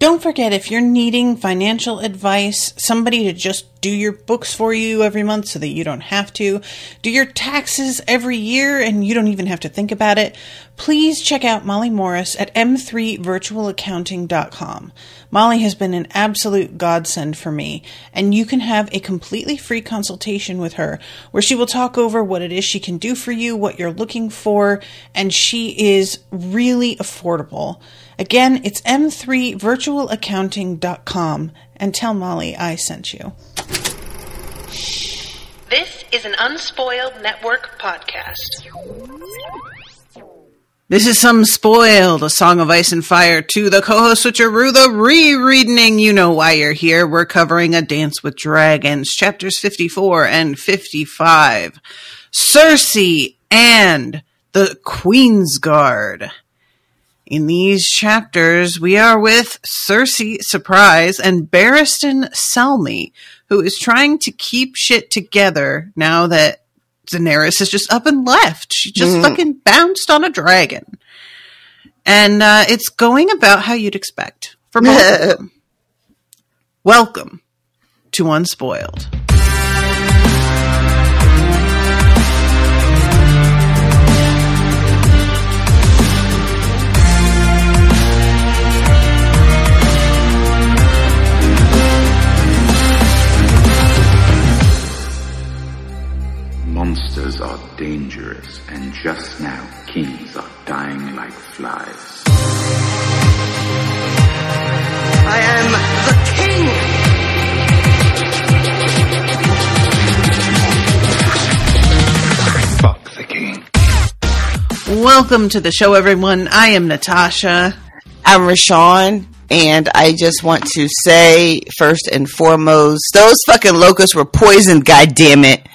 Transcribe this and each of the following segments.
Don't forget, if you're needing financial advice, somebody to just do your books for you every month so that you don't have to, do your taxes every year and you don't even have to think about it, please check out Molly Morris at m3virtualaccounting.com. Molly has been an absolute godsend for me, and you can have a completely free consultation with her where she will talk over what it is she can do for you, what you're looking for, and she is really affordable. Again, it's m3virtualaccounting.com, and tell Molly I sent you. This is an Unspoiled Network podcast. This is Some Spoiled, a Song of Ice and Fire to the co-host switcheroo, the rereading. You know why you're here. We're covering A Dance with Dragons, chapters 54 and 55. Cersei and The Queensguard. In these chapters, we are with Cersei, surprise, and Barristan Selmy, who is trying to keep shit together now that Daenerys is just up and left. She just fucking bounced on a dragon. And it's going about how you'd expect for both of them. Welcome to Unspoiled. Monsters are dangerous, and just now kings are dying like flies. I am the king! Fuck the king. Welcome to the show, everyone. I am Natasha. I'm Rashawn, and I just want to say, first and foremost, those fucking locusts were poisoned, goddammit.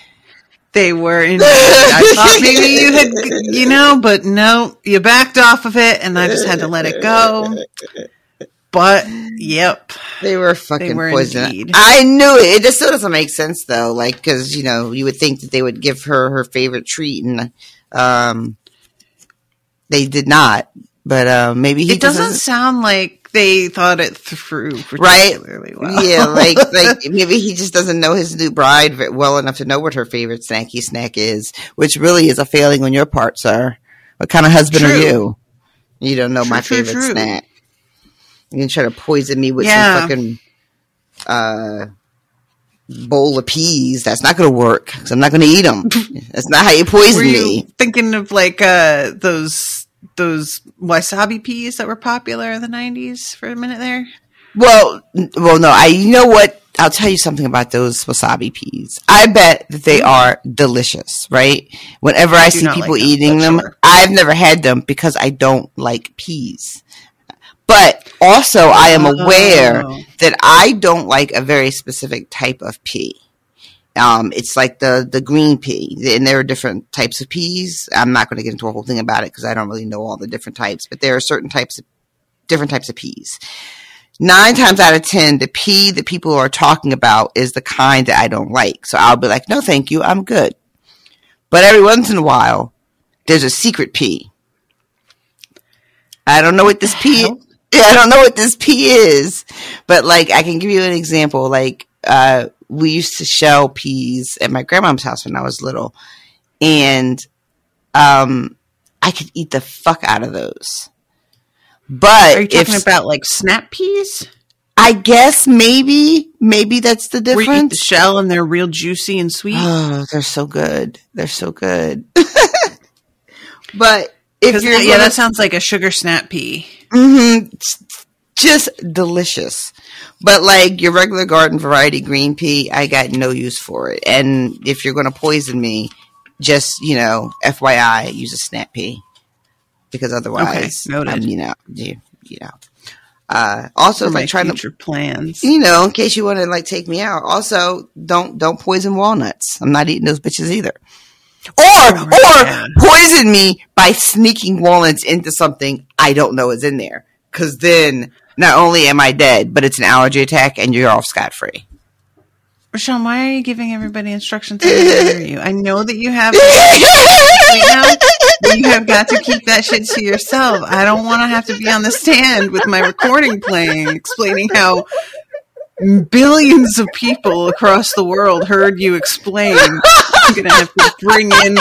They were indeed. I thought maybe you had, but no, you backed off of it, and I just had to let it go. But, yep. They were fucking poisoned. Indeed. I knew it. It just still doesn't make sense, though. Like, because, you would think that they would give her favorite treat, and they did not. But maybe he It doesn't sound like they thought it through particularly well. Yeah, like maybe he just doesn't know his new bride well enough to know what her favorite snacky snack is, which really is a failing on your part, sir. What kind of husband are you? You don't know my favorite snack. You can try to poison me with some fucking bowl of peas. That's not going to work, because I'm not going to eat them. That's not how you poison me. Thinking of like those wasabi peas that were popular in the 90s for a minute there? Well, no. You know what? I'll tell you something about those wasabi peas. I bet that they are delicious, right? Whenever I see people eating them, I've never had them because I don't like peas. But also, I am aware that I don't like a very specific type of pea. It's like the green pea, and there are different types of peas. I'm not going to get into a whole thing about it because I don't really know all the different types, but there are different types of peas. 9 times out of 10, the pea that people are talking about is the kind that I don't like. So I'll be like, no, thank you, I'm good. But every once in a while, there's a secret pea. I don't know what this pea. I don't know what this pea is, but like I can give you an example. Like we used to shell peas at my grandma's house when I was little, and I could eat the fuck out of those. But are you talking about like snap peas? I guess maybe that's the difference. Where you eat the shell and they're real juicy and sweet. Oh, they're so good. They're so good. But if you're that sounds like a sugar snap pea. Mm-hmm. Just delicious. But like your regular garden variety green pea, I got no use for it. And if you're going to poison me, just, FYI, use a snap pea. Because otherwise, noted. Also, for like my trying future plans, in case you want to like take me out. Also, don't poison walnuts. I'm not eating those bitches either. Or poison me by sneaking walnuts into something I don't know is in there. Because then not only am I dead, but it's an allergy attack and you're off scot-free. Rashawn, why are you giving everybody instructions on how to hear you? I know that you have right now, You have got to keep that shit to yourself. I don't want to have to be on the stand with my recording playing, explaining how billions of people across the world heard you explain. I'm going to have to bring in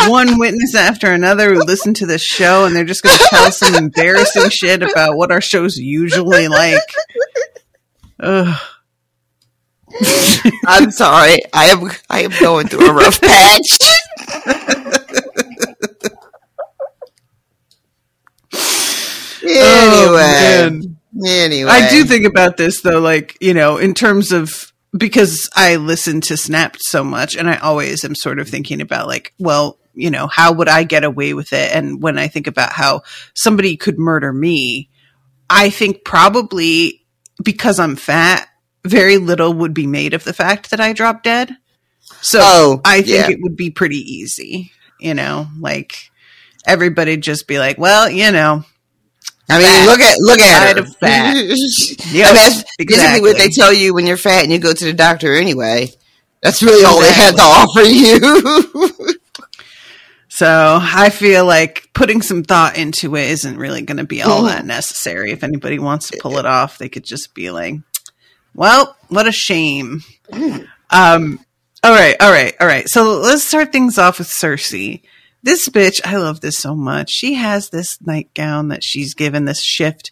one witness after another who listen to this show, and they're just going to tell some embarrassing shit about what our show's usually like. Ugh. I'm sorry. I am going through a rough patch. Anyway, I do think about this though, like, you know, in terms of, because I listen to Snapped so much, and I always am sort of thinking about, like, well, you know, how would I get away with it? And when I think about how somebody could murder me, I think probably because I'm fat, very little would be made of the fact that I drop dead. So I think it would be pretty easy, you know, like everybody'd just be like, well, you know, I mean, look at her. Fat. Yeah, that's basically what they tell you when you're fat and you go to the doctor anyway. That's really all they had to offer you. So I feel like putting some thought into it isn't really going to be all that necessary. If anybody wants to pull it off, they could just be like, well, what a shame. All right. So let's start things off with Cersei. This bitch, I love this so much. She has this nightgown that she's given this shift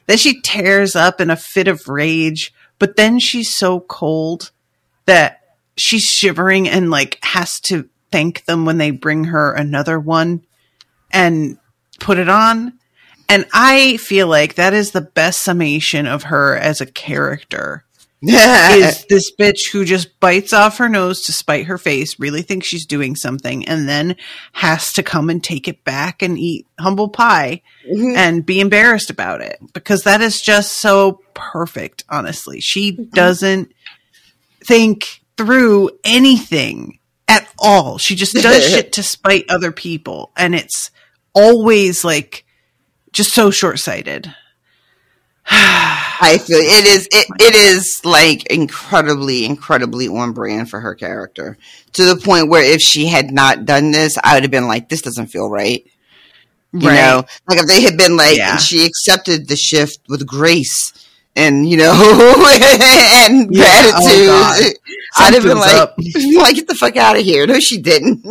that she tears up in a fit of rage, but then she's so cold that she's shivering and like has to thank them when they bring her another one and put it on. And I feel like that is the best summation of her as a character. Is this bitch who just bites off her nose to spite her face, really thinks she's doing something, and then has to come and take it back and eat humble pie and be embarrassed about it. Because that is just so perfect, honestly. She doesn't think through anything at all. She just does shit to spite other people. And it's always like just so short-sighted. I feel it is like incredibly on brand for her character, to the point where if she had not done this, I would have been like, this doesn't feel right. You know, like if they had been like, and she accepted the shift with grace and, you know, and gratitude, I'd have been like, get the fuck out of here. No, she didn't.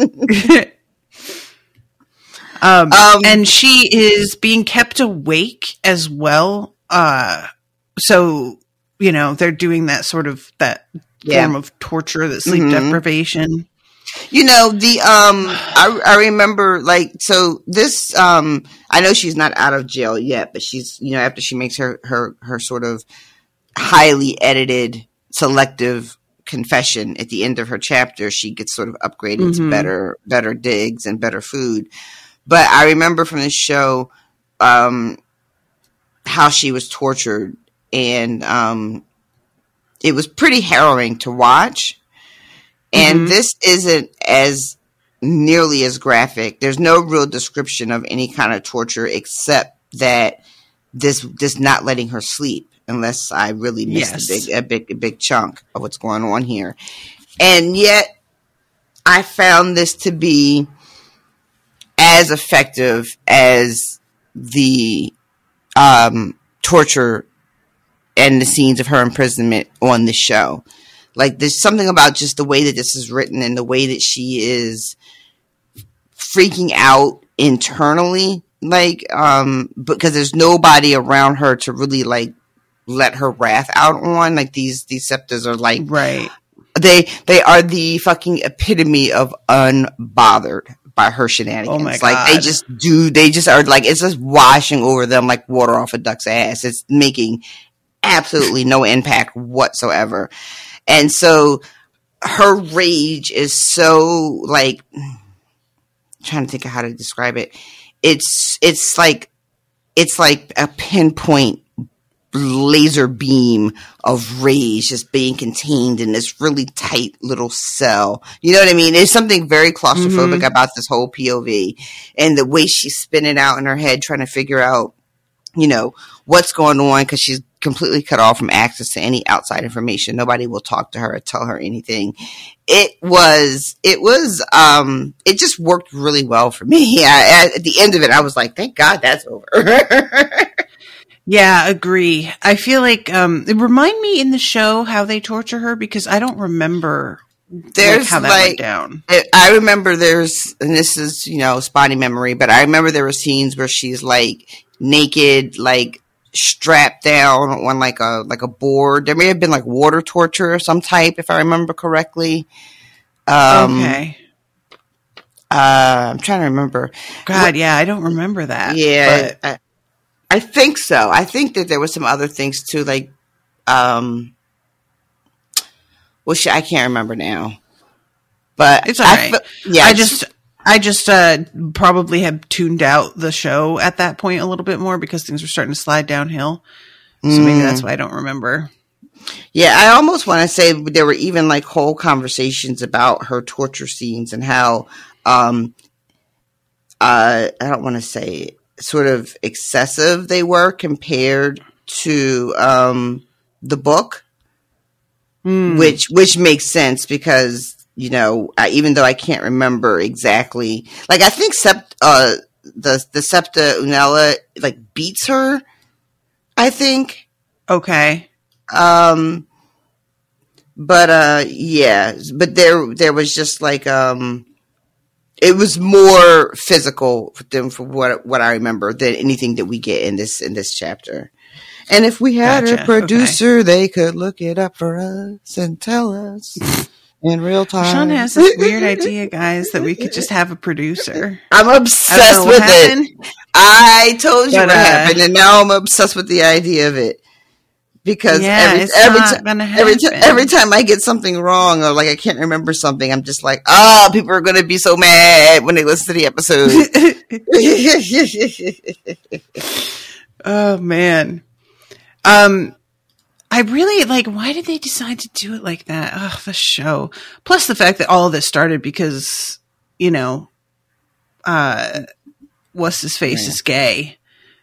And she is being kept awake as well. So, you know, they're doing that sort of, that form of torture, that sleep deprivation. You know, I remember, like, so this, I know she's not out of jail yet, but she's, you know, after she makes her sort of highly edited, selective confession at the end of her chapter, she gets sort of upgraded to better digs and better food. But I remember from this show, how she was tortured, and it was pretty harrowing to watch. And this isn't as nearly as graphic. There's no real description of any kind of torture except that this not letting her sleep, unless I really missed a big chunk of what's going on here. And yet I found this to be as effective as the torture and the scenes of her imprisonment on the show. Like, there's something about just the way that this is written and the way that she is freaking out internally, like, because there's nobody around her to really, like, let her wrath out on. Like, these Septas are like, they are the fucking epitome of unbothered by her shenanigans. Oh my God. Like, they just are like, it's just washing over them like water off a duck's ass. It's making absolutely no impact whatsoever. And so her rage is so, like, I'm trying to think of how to describe it. It's like a pinpoint laser beam of rage just being contained in this really tight little cell. You know what I mean? There's something very claustrophobic about this whole POV, and the way she's spinning out in her head trying to figure out, you know, what's going on, because she's completely cut off from access to any outside information. Nobody will talk to her or tell her anything. It just worked really well for me. At the end of it, I was like, thank God that's over. Yeah, agree. I feel like, remind me in the show how they torture her, because I don't remember how that went down. I remember and this is, spotty memory, but I remember there were scenes where she's like naked, like strapped down on like a board. There may have been like water torture of some type, if I remember correctly. Okay. I'm trying to remember. God, yeah, I don't remember that. Yeah, but I think so. I think that there was some other things too, like, I can't remember now. But it's all right. I just probably have tuned out the show at that point a little bit more because things were starting to slide downhill. So maybe that's why I don't remember. Yeah, I almost want to say there were even like whole conversations about her torture scenes and how, I don't want to say sort of excessive they were compared to the book, which makes sense because, even though I can't remember exactly, like I think the Septa Unella like beats her, I think. Okay. But there was just like, it was more physical than for what I remember than anything that we get in this chapter. And if we had a producer, they could look it up for us and tell us in real time. Sean has this weird idea, guys, that we could just have a producer. I'm obsessed with it. I told you what happened, and now I'm obsessed with the idea of it. Because every time I get something wrong or like I can't remember something, I'm just like, people are going to be so mad when they listen to the episode. Oh, man. I really why did they decide to do it like that? Ugh, the show. Plus the fact that all of this started because, what's his face is gay.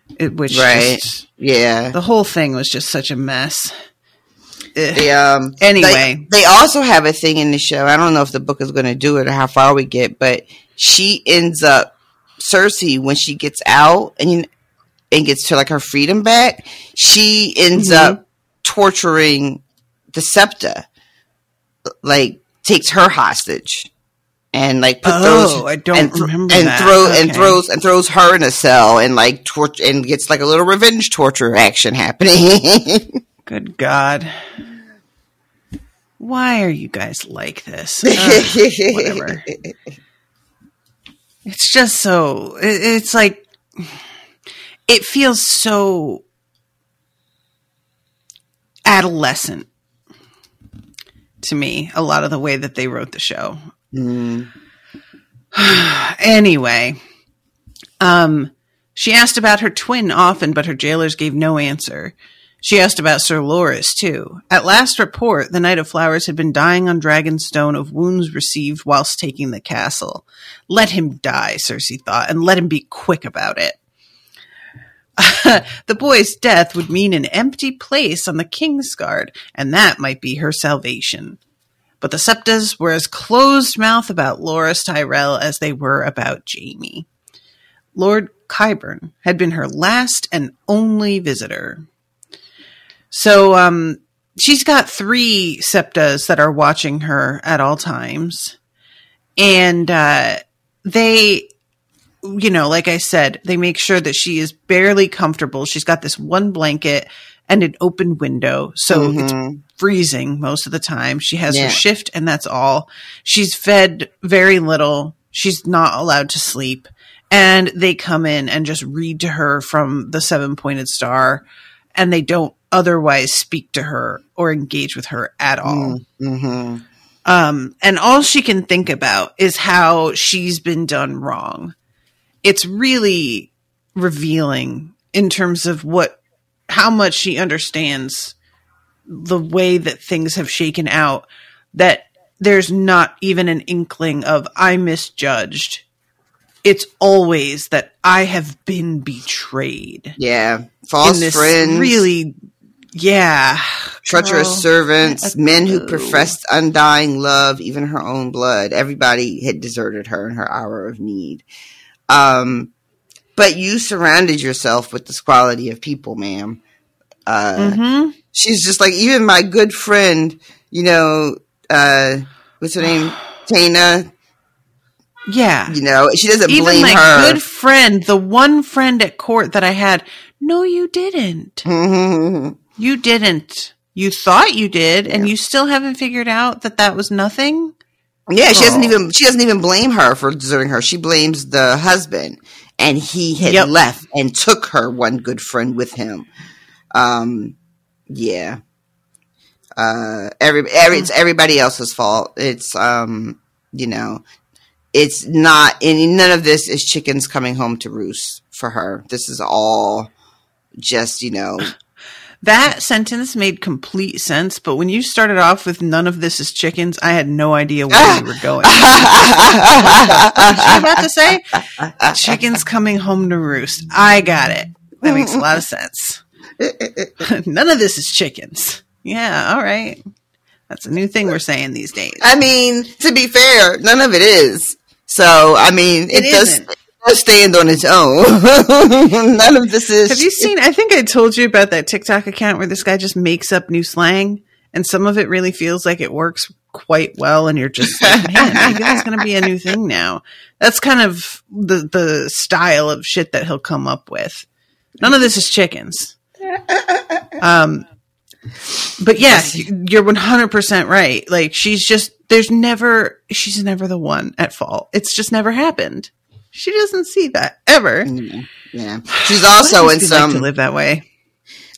The whole thing was just such a mess. Anyway, they also have a thing in the show. I don't know if the book is going to do it or how far we get, but she ends up Cersei when she gets out and gets to like her freedom back. She ends up torturing the Septa, like takes her hostage. And like throws her in a cell and like torture and gets like a little revenge torture action happening. Good God. Why are you guys like this? Whatever. It's just so it's like it feels so adolescent to me, a lot of the way that they wrote the show. Anyway, she asked about her twin often, but her jailers gave no answer. She asked about Sir Loras, too. At last report, the Knight of Flowers had been dying on Dragonstone of wounds received whilst taking the castle. Let him die, Cersei thought, and let him be quick about it. The boy's death would mean an empty place on the Kingsguard, and that might be her salvation. But the Septas were as closed-mouthed about Loras Tyrell as they were about Jaime. Lord Qyburn had been her last and only visitor. So, she's got 3 Septas that are watching her at all times. And, they, like I said, they make sure that she is barely comfortable. She's got this one blanket and an open window. So it's freezing most of the time. She has her shift and that's all. She's fed very little. She's not allowed to sleep. And they come in and just read to her from the 7-pointed star. And they don't otherwise speak to her or engage with her at all. And all she can think about is how she's been done wrong. It's really revealing in terms of how much she understands the way that things have shaken out, that there's not even an inkling of I misjudged. It's always that I have been betrayed. Yeah. False friends. Really, Yeah. Treacherous servants, men who professed undying love, even her own blood. Everybody had deserted her in her hour of need. But you surrounded yourself with this quality of people, ma'am. She's just like, even my good friend, you know, what's her name? Tana. Yeah. You know, she doesn't even blame my her. Good friend, the one friend at court that I had. No, you didn't. You didn't. You thought you did, and you still haven't figured out that was nothing? Yeah, she doesn't even blame her for deserting her. She blames the husband, and he had left and took her one good friend with him. Yeah. It's everybody else's fault. It's you know, it's not, and none of this is chickens coming home to roost for her. This is all just, you know. That sentence made complete sense, but when you started off with none of this is chickens, I had no idea where you were going. What was you about to say? Chickens coming home to roost. I got it. That makes a lot of sense. None of this is chickens. Yeah, all right. That's a new thing we're saying these days. I mean, to be fair, none of it is. So, I mean, it does stand on its own. None of this is. Have you seen? I think I told you about that TikTok account where this guy just makes up new slang, and some of it really feels like it works quite well. And you're just like, man, maybe that's going to be a new thing now. That's kind of the style of shit that he'll come up with. None of this is chickens. But yeah, you're 100% right. Like she's never the one at fault. It's just never happened. She doesn't see that ever. Yeah. She's also in some, like to live that way.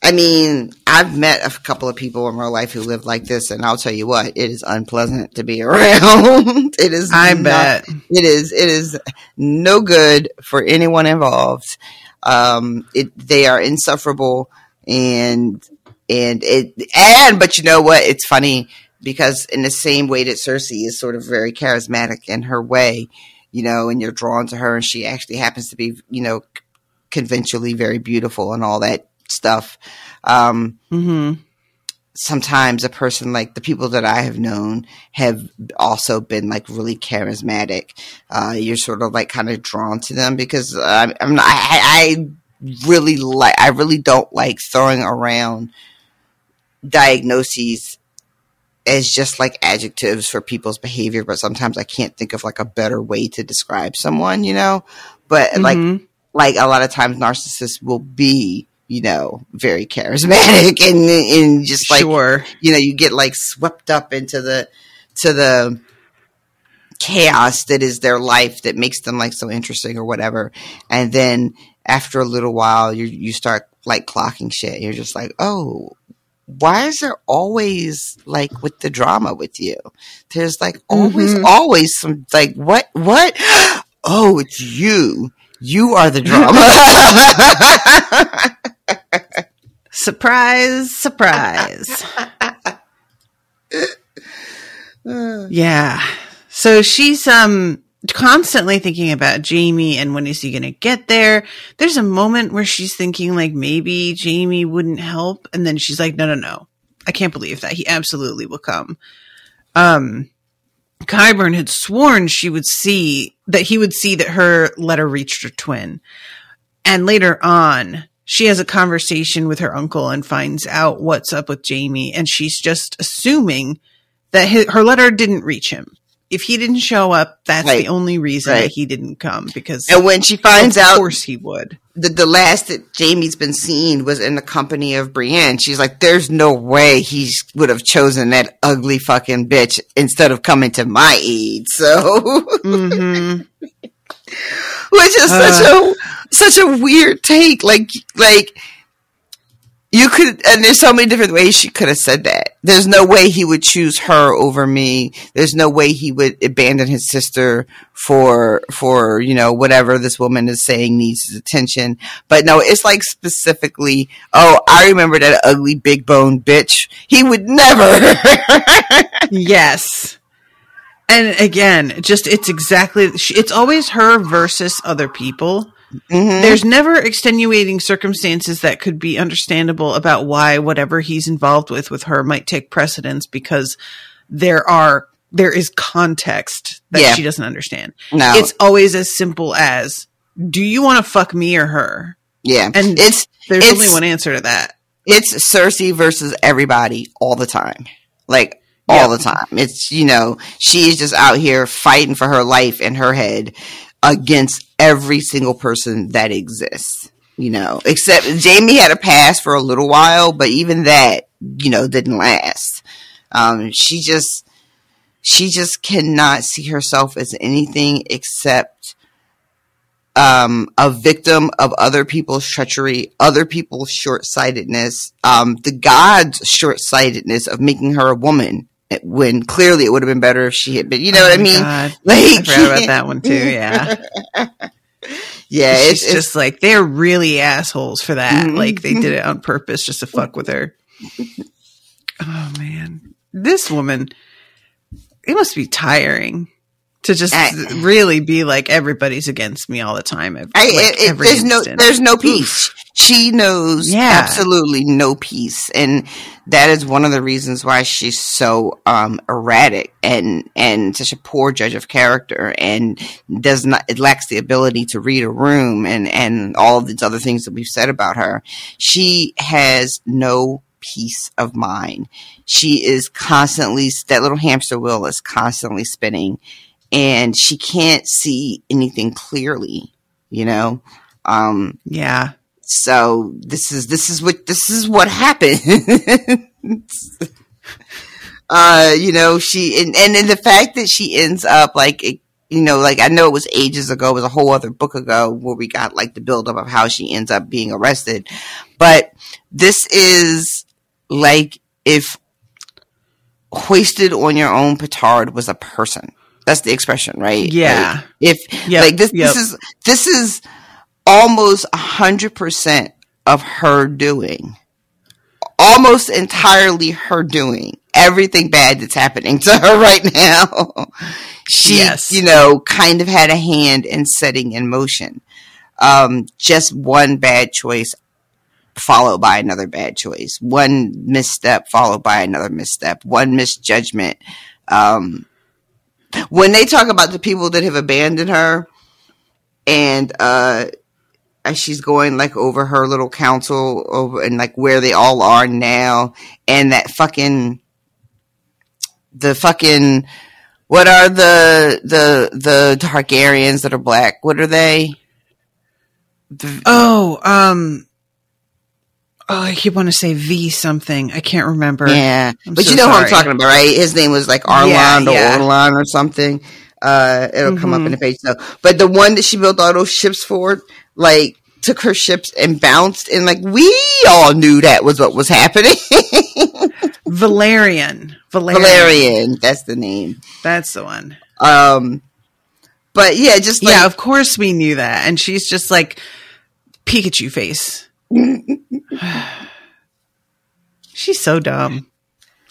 I mean, I've met a couple of people in real life who live like this, and I'll tell you what, it is unpleasant to be around. It is. Bet it is no good for anyone involved. They are insufferable, but you know what? It's funny because in the same way that Cersei is sort of very charismatic in her way, you know, and you're drawn to her, and she actually happens to be, you know, conventionally very beautiful and all that stuff. Sometimes a person like the people that I have known have also been like really charismatic. You're sort of like kind of drawn to them because I really don't like throwing around diagnoses as just like adjectives for people's behavior, but sometimes I can't think of like a better way to describe someone, you know, but like a lot of times narcissists will be, you know, very charismatic and just like, you know, you get like swept up into the chaos that is their life that makes them like so interesting or whatever. And then after a little while, you start like clocking shit. You're just like, oh, why is there always like with the drama with you? There's like always some like, what? Oh, it's you. You are the drama. Surprise, surprise. Yeah. So she's constantly thinking about Jaime and when is he going to get there. There's a moment where she's thinking like maybe Jaime wouldn't help, and then she's like, no. I can't believe that. He absolutely will come. Qyburn had sworn he would see that her letter reached her twin. And later on, she has a conversation with her uncle and finds out what's up with Jaime, and she's just assuming that her letter didn't reach him. If he didn't show up, that's the only reason that he didn't come. Because, and when she finds out, of course he would. The last that Jaime's been seen was in the company of Brienne. She's like, "There's no way he would have chosen that ugly fucking bitch instead of coming to my aid." So, which is such a weird take. Like. You could, and there's so many different ways she could have said that. There's no way he would choose her over me. There's no way he would abandon his sister for, you know, whatever this woman is saying needs his attention. But no, it's like specifically, oh, I remember that ugly big bone bitch. He would never. Yes. And again, it's always her versus other people. There's never extenuating circumstances that could be understandable about why whatever he's involved with her might take precedence, because there is context that she doesn't understand. No. It's always as simple as, do you want to fuck me or her? Yeah. And there's only one answer to that. It's Cersei versus everybody all the time. Like, all the time. It's, you know, she is just out here fighting for her life in her head against every single person that exists, you know, except Jaime had a pass for a little while, but even that, you know, didn't last. She just cannot see herself as anything except a victim of other people's treachery, other people's short-sightedness, the gods' short-sightedness of making her a woman, when clearly it would have been better if she had been, you know what I mean? God. Like, I forgot about that one too, yeah. Yeah, it's just like, they're really assholes for that. Like, they did it on purpose just to fuck with her. Oh, man. This woman, it must be tiring to just really be like, everybody's against me all the time. There's no peace. She knows absolutely no peace. And that is one of the reasons why she's so erratic and such a poor judge of character, and it lacks the ability to read a room and all of these other things that we've said about her. She has no peace of mind. She is constantly, that little hamster wheel is constantly spinning, and she can't see anything clearly, you know? Yeah. So this is what happened. You know, and the fact that she ends up like, you know, like, I know it was ages ago, it was a whole other book ago where we got like the buildup of how she ends up being arrested. But this is like if hoisted on your own petard was a person. That's the expression, right? Yeah. Like, this is almost 100% of her doing. Almost entirely her doing. Everything bad that's happening to her right now. She, you know, kind of had a hand in setting in motion. Just one bad choice followed by another bad choice. One misstep followed by another misstep. One misjudgment. When they talk about the people that have abandoned her, and as she's going like over her little council over and like where they all are now, and that what are the Targaryens that are black? What are they? I keep wanting to say V something. I can't remember. Yeah. But you know who I'm talking about, right? His name was like Arlan or Orlan or something. It'll come up in the page. So, but the one that she built all those ships for, like, took her ships and bounced, and like, we all knew that was what was happening. Valerian. That's the name. That's the one. But yeah, just like, yeah, of course we knew that. And she's just like Pikachu face. She's so dumb.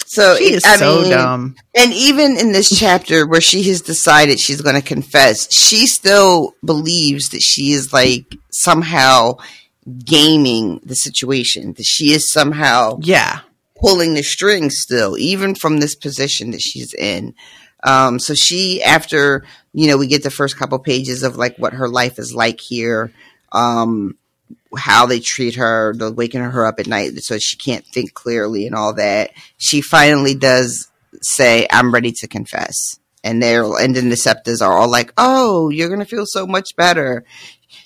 So she is so dumb. And even in this chapter where she has decided she's going to confess, she still believes that she is like somehow gaming the situation, that she is somehow pulling the strings still, even from this position that she's in. So she, after, you know, we get the first couple pages of like what her life is like here, how they treat her, they're waking her up at night so she can't think clearly and all that. She finally does say, I'm ready to confess. And then the Septas are all like, oh, you're going to feel so much better.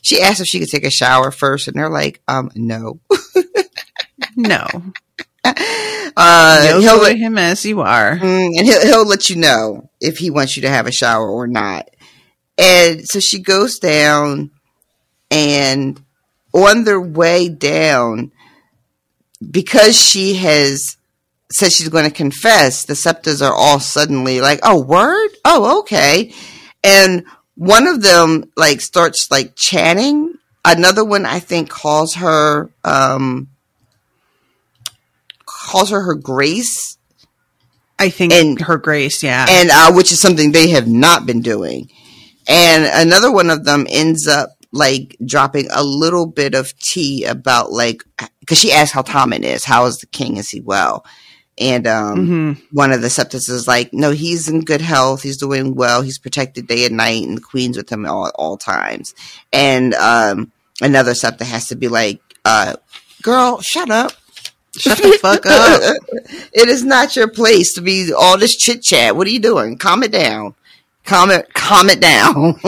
She asked if she could take a shower first, and they're like, no. No. He'll let him as you are. And he'll let you know if he wants you to have a shower or not. And so she goes down, and on their way down, because she has said she's going to confess, the Septas are all suddenly like, oh, word? Oh, okay. And one of them like starts like chatting. Another one, I think, calls her her grace. I think her grace, yeah. And which is something they have not been doing. And another one of them ends up like dropping a little bit of tea about like, because she asked how Tommen is. How is the king? Is he well? And one of the septons is like, no, he's in good health. He's doing well. He's protected day and night, and the queen's with him all times. And another septon has to be like, girl, shut up. Shut the fuck up. It is not your place to be all this chit chat. What are you doing? Calm it down. Calm it down.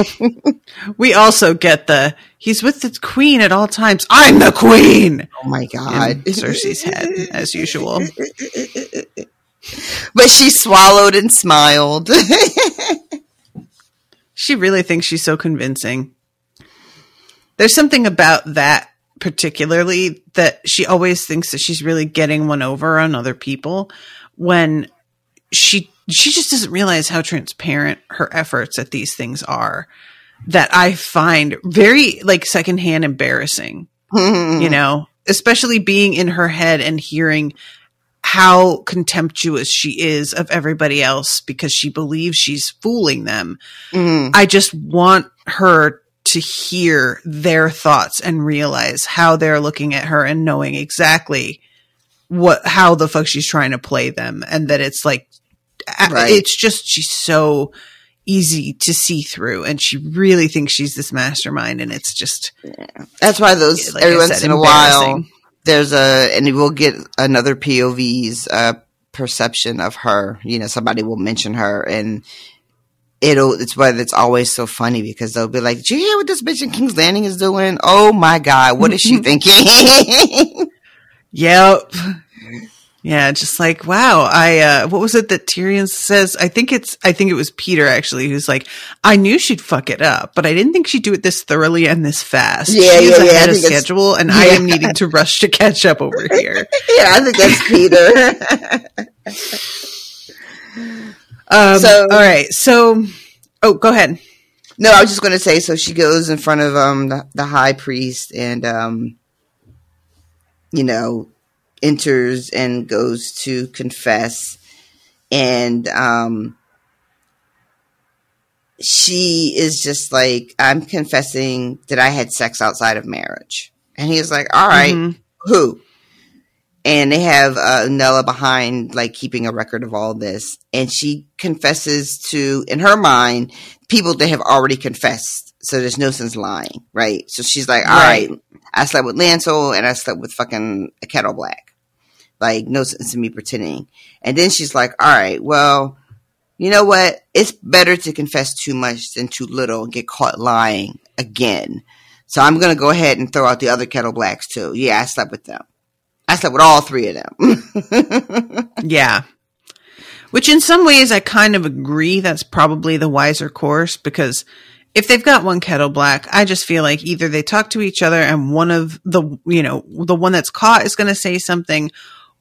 We also get he's with the queen at all times. I'm the queen. Oh my God. In Cersei's head, as usual. But she swallowed and smiled. She really thinks she's so convincing. There's something about that particularly that she always thinks that she's really getting one over on other people when she just doesn't realize how transparent her efforts at these things are, that I find very like secondhand embarrassing, you know, especially being in her head and hearing how contemptuous she is of everybody else because she believes she's fooling them. I just want her to hear their thoughts and realize how they're looking at her and knowing exactly how the fuck she's trying to play them. And that it's like, it's just, she's so easy to see through, and she really thinks she's this mastermind, and it's just, that's why those, like every once in a while, there's and we'll get another POV's perception of her. You know, somebody will mention her, and it's why it's always so funny, because they'll be like, "Did you hear what this bitch in King's Landing is doing? Oh my God, what is she thinking?" Yep. Yeah, just like, wow, what was it that Tyrion says? I think it was Peter actually, who's like, I knew she'd fuck it up, but I didn't think she'd do it this thoroughly and this fast. She is ahead of schedule, and I am needing to rush to catch up over here. Yeah, I think that's Peter. All right. So, go ahead. No, I was just going to say, so she goes in front of the high priest and, you know, enters and goes to confess, and she is just like, I'm confessing that I had sex outside of marriage. And he's like, all right, who? And they have Nella behind, like, keeping a record of all this, and she confesses to, in her mind, people that have already confessed, so there's no sense lying, right? So she's like, all right, I slept with Lancel and I slept with fucking a Kettle Black. Like, no sense in me pretending. And then she's like, all right, well, you know what? It's better to confess too much than too little and get caught lying again. So I'm going to go ahead and throw out the other Kettle Blacks too. Yeah, I slept with them. I slept with all three of them. Yeah. Which in some ways I kind of agree that's probably the wiser course, because if they've got one Kettle Black, I just feel like either they talk to each other and one of the, you know, the one that's caught is going to say something,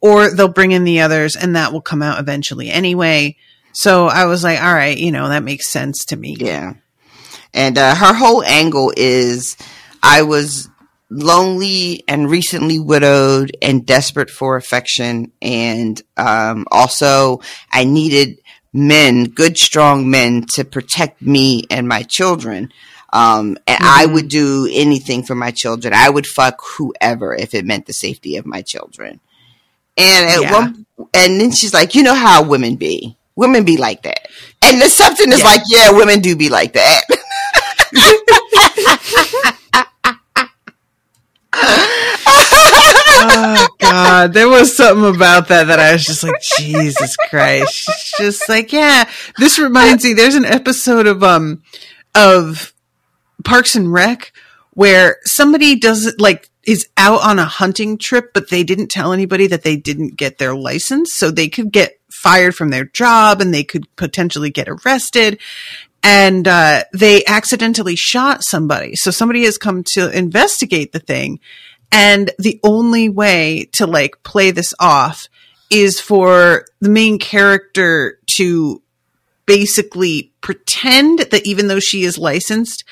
or they'll bring in the others and that will come out eventually anyway. So I was like, all right, you know, that makes sense to me. Yeah. And her whole angle is, I was lonely and recently widowed and desperate for affection. And also I needed men, good, strong men, to protect me and my children. And I would do anything for my children. I would fuck whoever if it meant the safety of my children. And and then she's like, you know how women be. Women be like that. And the something is like, yeah, women do be like that. Oh God, there was something about that I was just like, Jesus Christ. She's just like, yeah, this reminds me, there's an episode of Parks and Rec where somebody is out on a hunting trip, but they didn't tell anybody that they didn't get their license, so they could get fired from their job and they could potentially get arrested. And they accidentally shot somebody. So somebody has come to investigate the thing. And the only way to like play this off is for the main character to basically pretend that even though she is licensed,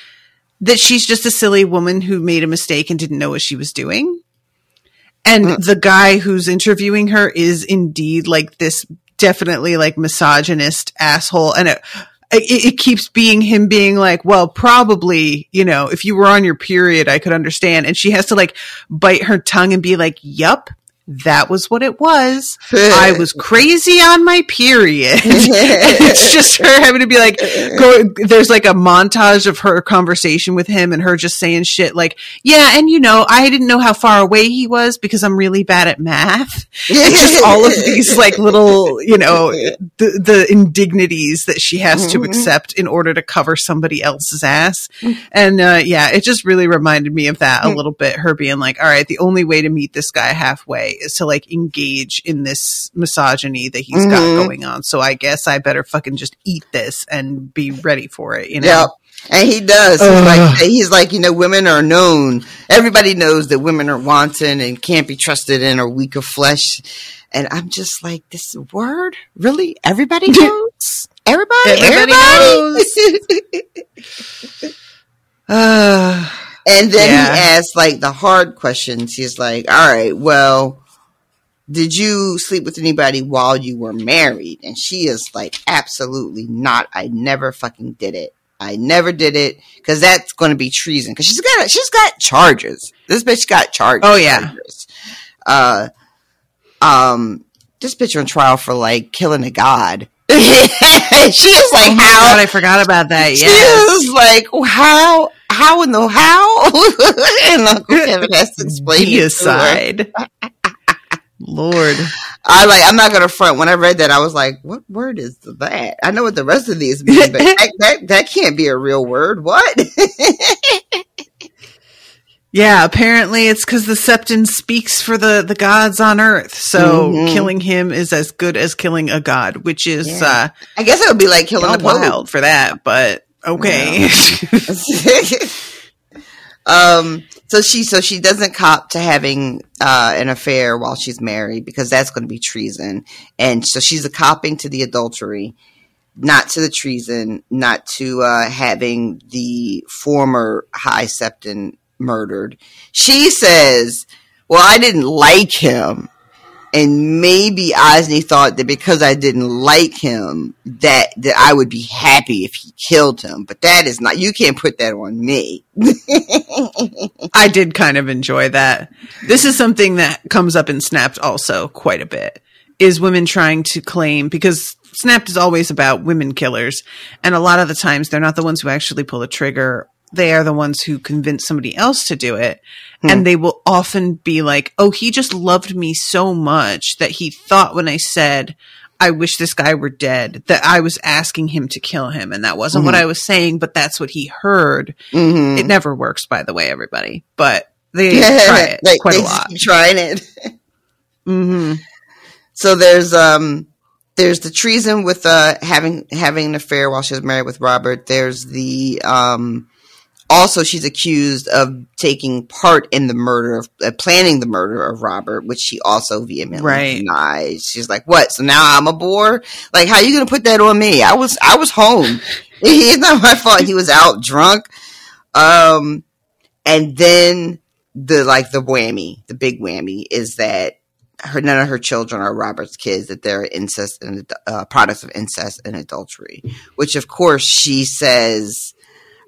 that she's just a silly woman who made a mistake and didn't know what she was doing. And the guy who's interviewing her is indeed like this definitely like misogynist asshole. And it keeps being him being like, well, probably, you know, if you were on your period, I could understand. And she has to like bite her tongue and be like, yup. That was what it was. I was crazy on my period. It's just her having to be like, there's like a montage of her conversation with him and her just saying shit like, yeah, and you know, I didn't know how far away he was because I'm really bad at math. It's just all of these like little, you know, the indignities that she has to accept in order to cover somebody else's ass. And yeah, it just really reminded me of that a little bit. Her being like, all right, the only way to meet this guy halfway is to like engage in this misogyny that he's got going on. So I guess I better fucking just eat this and be ready for it, you know? Yep. And he does. He's like, you know, women are known. Everybody knows that women are wanton and can't be trusted and are weak of flesh. And I'm just like, this word? Really? Everybody knows? Everybody knows. And then he asks like the hard questions. He's like, all right, well, did you sleep with anybody while you were married? And she is like, absolutely not. I never fucking did it. I never did it because that's going to be treason. Because she's got charges. This bitch got charges. Oh yeah. This bitch on trial for like killing a god. She is like, how? God, I forgot about that. She is like, how in the how? And Uncle Kevin has to explain Deicide. Lord. I'm not gonna front. When I read that, I was like, what word is that? I know what the rest of these mean, but that can't be a real word. What? Yeah, apparently it's because the Septon speaks for the gods on Earth. So killing him is as good as killing a god, which is I guess it would be like killing a Pope. Wild for that, but okay. So she doesn't cop to having an affair while she's married because that's going to be treason. And so she's copping to the adultery, not to the treason, not to having the former High Septon murdered. She says, well, I didn't like him. And maybe Osney thought that because I didn't like him, that I would be happy if he killed him. But that is not, you can't put that on me. I did kind of enjoy that. This is something that comes up in Snapped also quite a bit, is women trying to claim, because Snapped is always about women killers. And a lot of the times they're not the ones who actually pull the trigger. They are the ones who convince somebody else to do it. And they will often be like, oh, he just loved me so much that he thought when I said, I wish this guy were dead, that I was asking him to kill him. And that wasn't what I was saying, but that's what he heard. It never works, by the way, everybody. But they try it quite a lot. Keep trying it. So there's the treason with having an affair while she was married with Robert. There's the also, she's accused of taking part in the murder of planning the murder of Robert, which she also vehemently denies. She's like, "What? So now I'm a bore? Like, how are you going to put that on me? I was home. It's not my fault. He was out drunk." And then the big whammy is that none of her children are Robert's kids, that they're incest and products of incest and adultery, which of course she says.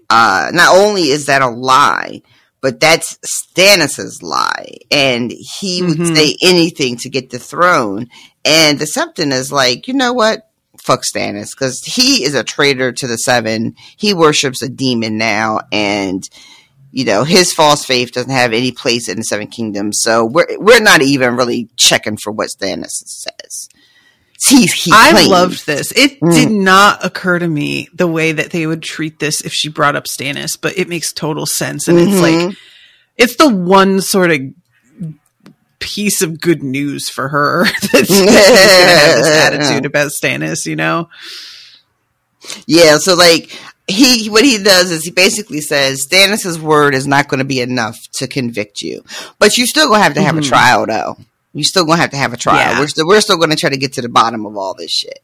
Not only is that a lie, but that's Stannis' lie. And he would say anything to get the throne. And the Septon is like, you know what? Fuck Stannis. Because he is a traitor to the Seven. He worships a demon now. And, you know, his false faith doesn't have any place in the Seven Kingdoms. So we're not even really checking for what Stannis says. I loved this. It did not occur to me the way that they would treat this if she brought up Stannis, but it makes total sense. And it's like, it's the one sort of piece of good news for her that she's going to have this attitude about Stannis, you know? Yeah, so like, what he does is he basically says Stannis' word is not going to be enough to convict you, but you still going to have a trial though. You still gonna have to have a trial. Yeah. We're still gonna try to get to the bottom of all this shit.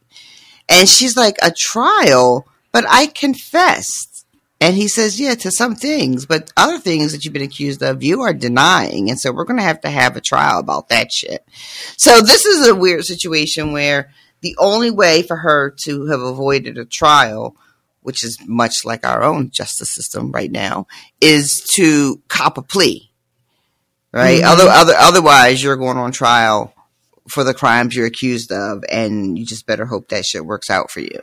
And she's like, a trial? But I confessed. And he says, yeah, to some things, but other things that you've been accused of, you are denying. And so we're gonna have a trial about that shit. So this is a weird situation where the only way for her to have avoided a trial which is much like our own justice system right now, is to cop a plea, right? Otherwise, you're going on trial for the crimes you're accused of, and you just better hope that shit works out for you.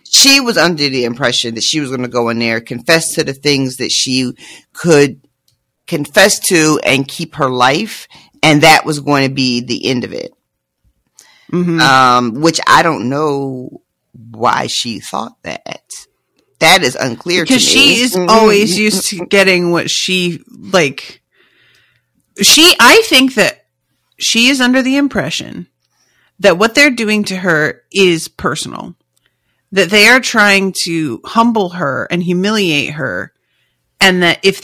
She was under the impression that she was going to go in there, confess to the things that she could confess to and keep her life, and that was going to be the end of it. Which I don't know why she thought that. That is unclear to me. Because she is always used to getting what she, like, I think that she is under the impression that what they're doing to her is personal. That they are trying to humble her and humiliate her. And that if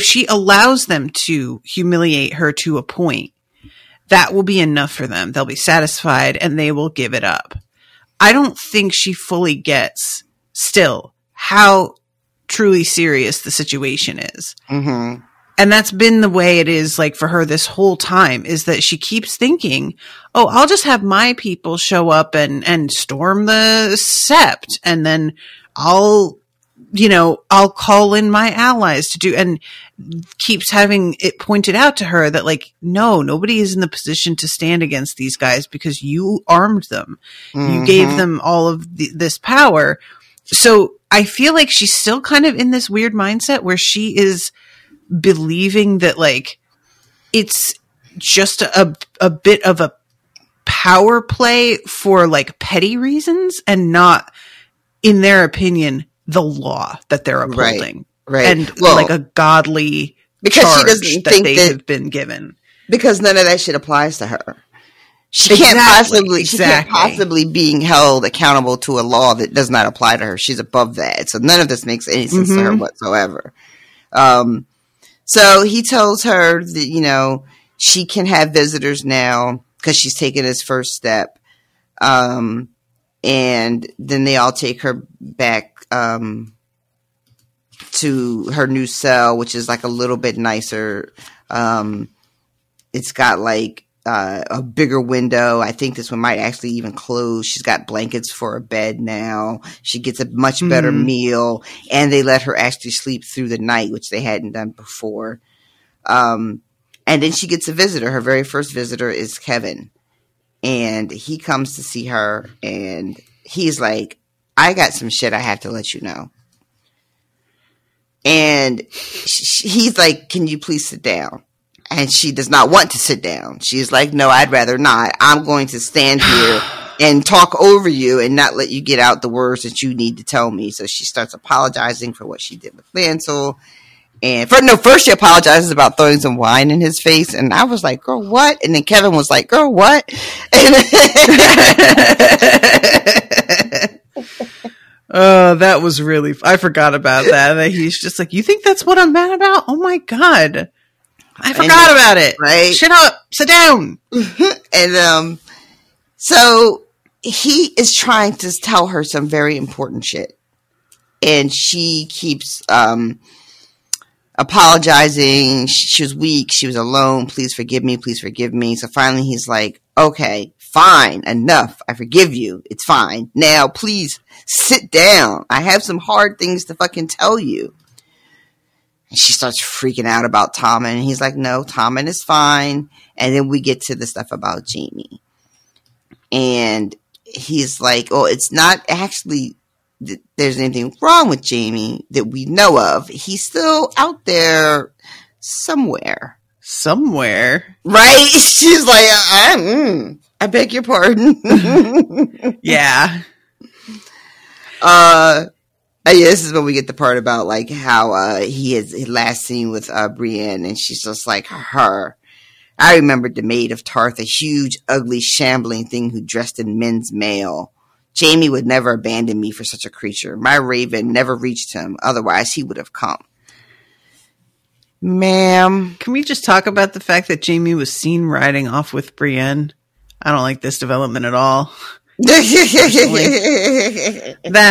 she allows them to humiliate her to a point, that will be enough for them. They'll be satisfied and they will give it up. I don't think she fully gets still how truly serious the situation is. And that's been the way it is, like, for her this whole time, is that she keeps thinking, oh, I'll just have my people show up and storm the sept, and then I'll call in my allies to do, and keeps having it pointed out to her that, like, no, nobody is in the position to stand against these guys because you armed them. You gave them all of this power. So I feel like she's still kind of in this weird mindset where she is believing that, like, it's just a bit of a power play for, like, petty reasons, and not, in their opinion, the law that they're upholding. Right. And, well, like, a godly charge that they have been given. Because none of that shit applies to her. She can't possibly being held accountable to a law that does not apply to her. She's above that. So none of this makes any sense to her whatsoever. So he tells her that, she can have visitors now because she's taken his first step. And then they all take her back to her new cell, which is, like, a little bit nicer. It's got, like, a bigger window. I think this one might actually even close. She's got blankets for a bed now. She gets a much better meal, and they let her actually sleep through the night, which they hadn't done before. And then she gets a visitor. Her very first visitor is Kevin, and he comes to see her, and he's like, I got some shit I have to let you know. And he's like, can you please sit down? And she does not want to sit down. She's like, no, I'd rather not. I'm going to stand here and talk over you and not let you get out the words that you need to tell me. So she starts apologizing for what she did with Lancel. And first she apologizes about throwing some wine in his face. And I was like, girl, what? And then Kevin was like, girl, what? Oh, that was really, I forgot about that. He's just like, you think that's what I'm mad about? Oh my God. I forgot about it. Right? Shut up. Sit down. And so he is trying to tell her some very important shit. And she keeps apologizing. She was weak. She was alone. Please forgive me. Please forgive me. So finally he's like, okay, fine. Enough. I forgive you. It's fine. Now, please sit down. I have some hard things to fucking tell you. And she starts freaking out about Tommen. And he's like, no, Tommen is fine. And then we get to the stuff about Jaime. And he's like, oh, it's not actually that there's anything wrong with Jaime that we know of. He's still out there somewhere. Somewhere? Right? She's like, I beg your pardon. Yeah. Yeah, this is when we get the part about, like, how he is his last scene with Brienne, and she's just like, her. I remembered the Maid of Tarth, a huge, ugly, shambling thing who dressed in men's mail. Jaime would never abandon me for such a creature. My raven never reached him, otherwise he would have come. Ma'am. Can we just talk about the fact that Jaime was seen riding off with Brienne? I don't like this development at all. That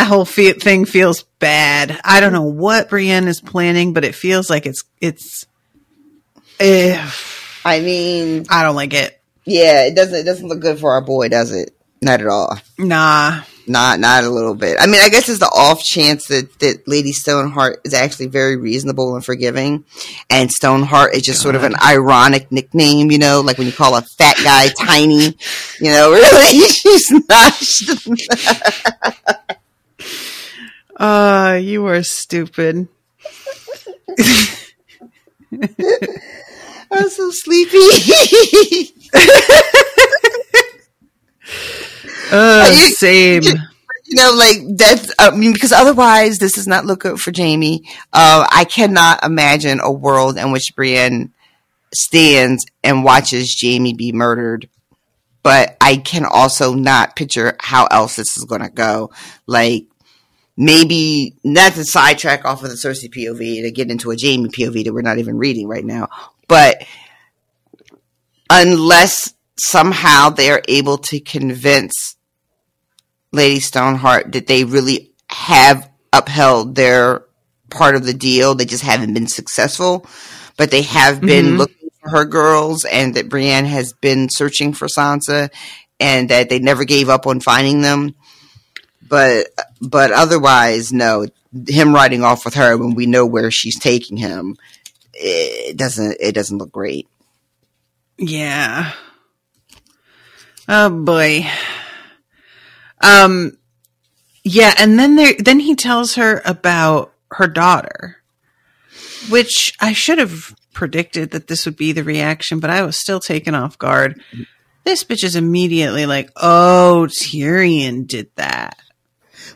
whole thing feels bad. I don't know what Brienne is planning, but it feels like it's. I mean, I don't like it. Yeah, it doesn't look good for our boy, does it? Not at all. Nah. Not a little bit. I mean, I guess it's the off chance that Lady Stoneheart is actually very reasonable and forgiving, and Stoneheart is just sort of an ironic nickname, you know, like when you call a fat guy tiny, you know, really, she's not. You are stupid. I'm so sleepy. Same. You know, like that's. I mean, because otherwise, this does not look good for Jaime. I cannot imagine a world in which Brienne stands and watches Jaime be murdered. But I can also not picture how else this is going to go. Like, maybe not to sidetrack off of the Cersei POV to get into a Jaime POV that we're not even reading right now. But unless somehow they are able to convince Lady Stoneheart that they really have upheld their part of the deal, they just haven't been successful, but they have been looking for her girls, and that Brienne has been searching for Sansa, and that they never gave up on finding them. But otherwise, no, him riding off with her when we know where she's taking him, it doesn't look great. Yeah. Oh boy. Yeah, and then he tells her about her daughter, which I should have predicted that this would be the reaction, but I was still taken off guard. This bitch is immediately like, "Oh, Tyrion did that."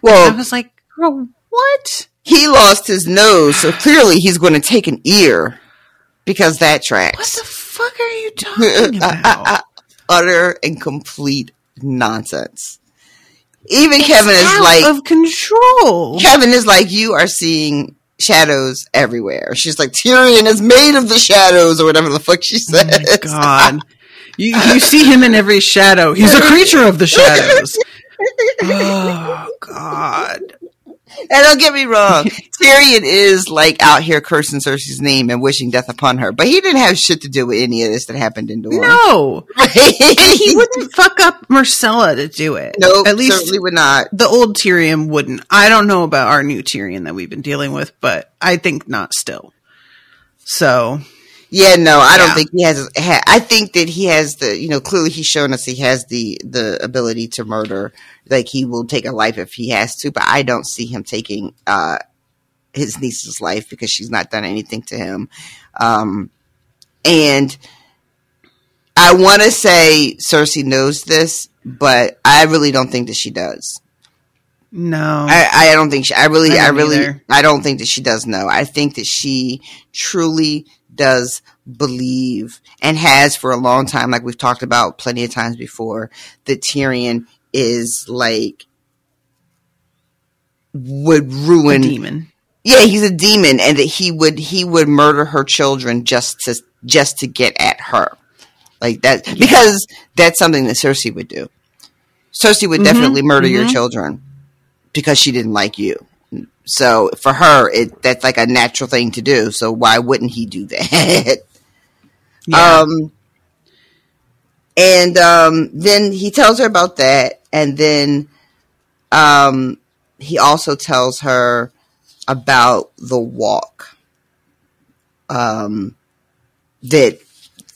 Well, I was like, "Oh, what?" He lost his nose, so clearly he's going to take an ear, because that tracks. What the fuck are you talking about? Utter and complete nonsense. Even it's Kevin is like, out of control. Kevin is like, you are seeing shadows everywhere. She's like, Tyrion is made of the shadows, or whatever the fuck she says. Oh my God. You see him in every shadow. He's a creature of the shadows. Oh God. And don't get me wrong, Tyrion is like out here cursing Cersei's name and wishing death upon her, but he didn't have shit to do with any of this that happened in Dorne. No, and he wouldn't fuck up Myrcella to do it. Nope, at least certainly would not. The old Tyrion wouldn't. I don't know about our new Tyrion that we've been dealing with, but I think not still. So. Yeah, no, I don't think he has. I think that he has the, you know, clearly he's shown us he has the ability to murder. Like, he will take a life if he has to, but I don't see him taking his niece's life because she's not done anything to him. And I want to say Cersei knows this, but I really don't think that she does. No, I don't think she. I don't think that she does know. I think that she truly does believe, and has for a long time, like we've talked about plenty of times before, that Tyrion is like would ruin a demon. Yeah, he's a demon, and that he would murder her children just to get at her, like that, because that's something that Cersei would do. Cersei would definitely murder your children because she didn't like you. So for her, that's like a natural thing to do. So why wouldn't he do that? Yeah. Then he tells her about that, and then he also tells her about the walk. That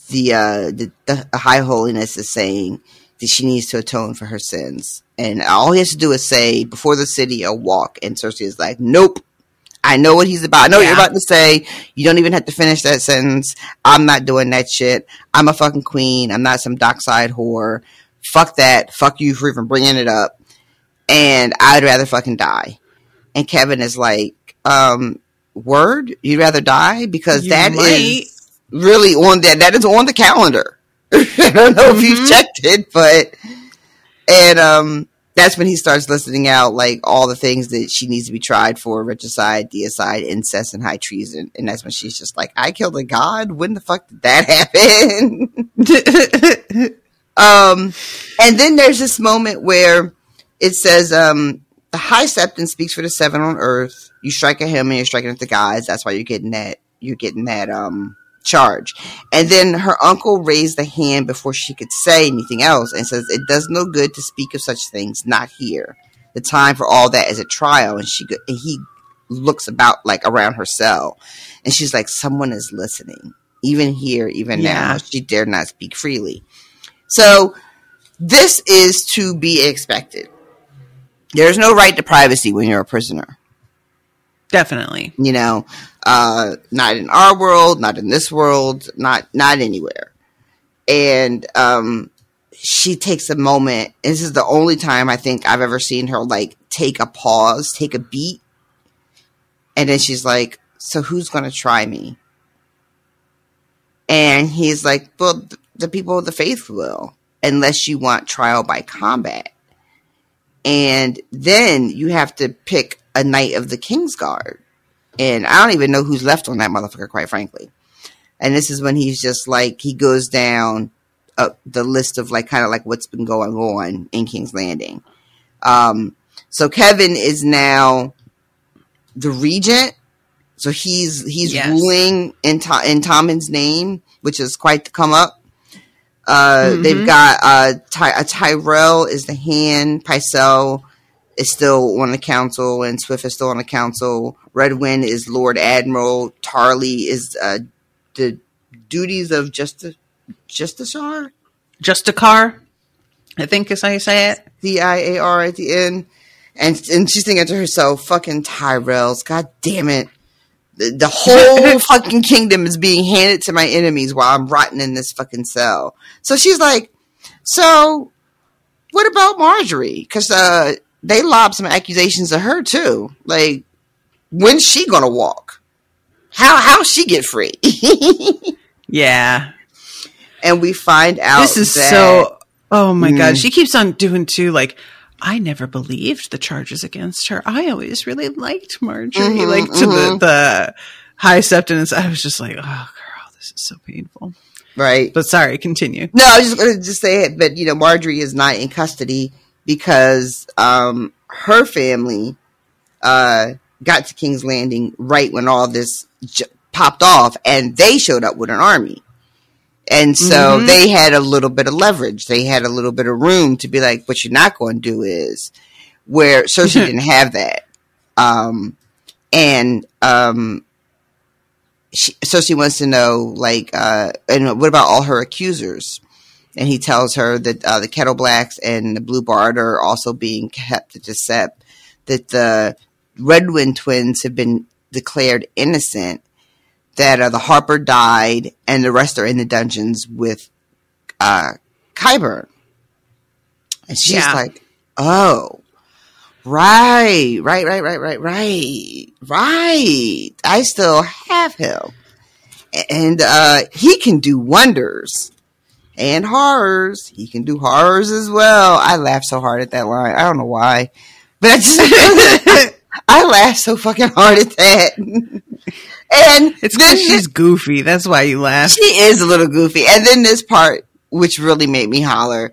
the High Holiness is saying that she needs to atone for her sins. And all he has to do is say, before the city, a walk. And Cersei is like, nope. I know what he's about. I know what you're about to say. You don't even have to finish that sentence. I'm not doing that shit. I'm a fucking queen. I'm not some dockside whore. Fuck that. Fuck you for even bringing it up. And I'd rather fucking die. And Kevin is like, word? You'd rather die? Because is really on that is on the calendar. I don't know if you've checked it, but that's when he starts listing out like all the things that she needs to be tried for: regicide, deicide, incest, and high treason. And that's when she's just like, I killed a god? When the fuck did that happen? And then there's this moment where it says, the High Septon speaks for the seven on earth. You strike at him and you're striking at the gods. That's why you're getting that charge. And then her uncle raised a hand before she could say anything else and says, it does no good to speak of such things, not here. the time for all that is a trial. And he looks about like around her cell, and she's like, someone is listening, even here, even now. She dare not speak freely. So this is to be expected. There's no right to privacy when you're a prisoner. Definitely. You know, not in our world, not in this world, not anywhere. And she takes a moment. This is the only time I think I've ever seen her like take a pause, take a beat. And then she's like, so who's going to try me? And he's like, well, the people of the faith will, unless you want trial by combat. And then you have to pick a knight of the Kingsguard. And I don't even know who's left on that motherfucker, quite frankly. And this is when he's just like, he goes down the list of like, kind of like what's been going on in King's Landing. So Kevin is now the regent. So he's ruling in Tommen's name, which is quite the come up. They've got Tyrell is the hand. Pycelle is still on the council, and Swift is still on the council. Redwyn is Lord Admiral. Tarly is the duties of Justicar, I think is how you say it. Diar at the end, and she's thinking to herself, "Fucking Tyrells, god damn it." The whole fucking kingdom is being handed to my enemies while I'm rotting in this fucking cell. So she's like, so what about Marjorie? Because they lobbed some accusations at her too. Like, when's she gonna walk? How she get free? Yeah. And we find out this is so. Oh my god, she keeps on doing too. Like, I never believed the charges against her. I always really liked Marjorie, like to the high septonness. I was just like, oh girl, this is so painful. Right. But sorry, continue. No, I was just going to just say it, but Marjorie is not in custody because her family got to King's Landing right when all this popped off, and they showed up with an army. And so they had a little bit of leverage. They had a little bit of room to be like, what you're not going to do is, where Cersei didn't have that. Cersei wants to know, like, and what about all her accusers? And he tells her that the Kettle Blacks and the Blue Bard are also being kept at Decept, that the Redwyn twins have been declared innocent, that the Harper died, and the rest are in the dungeons with Qyburn. And she's like, oh, right. I still have him. And he can do wonders and horrors. He can do horrors as well. I laughed so hard at that line. I don't know why. But I laughed so fucking hard at that. And it's because she's goofy. That's why you laugh. She is a little goofy. And then this part, which really made me holler,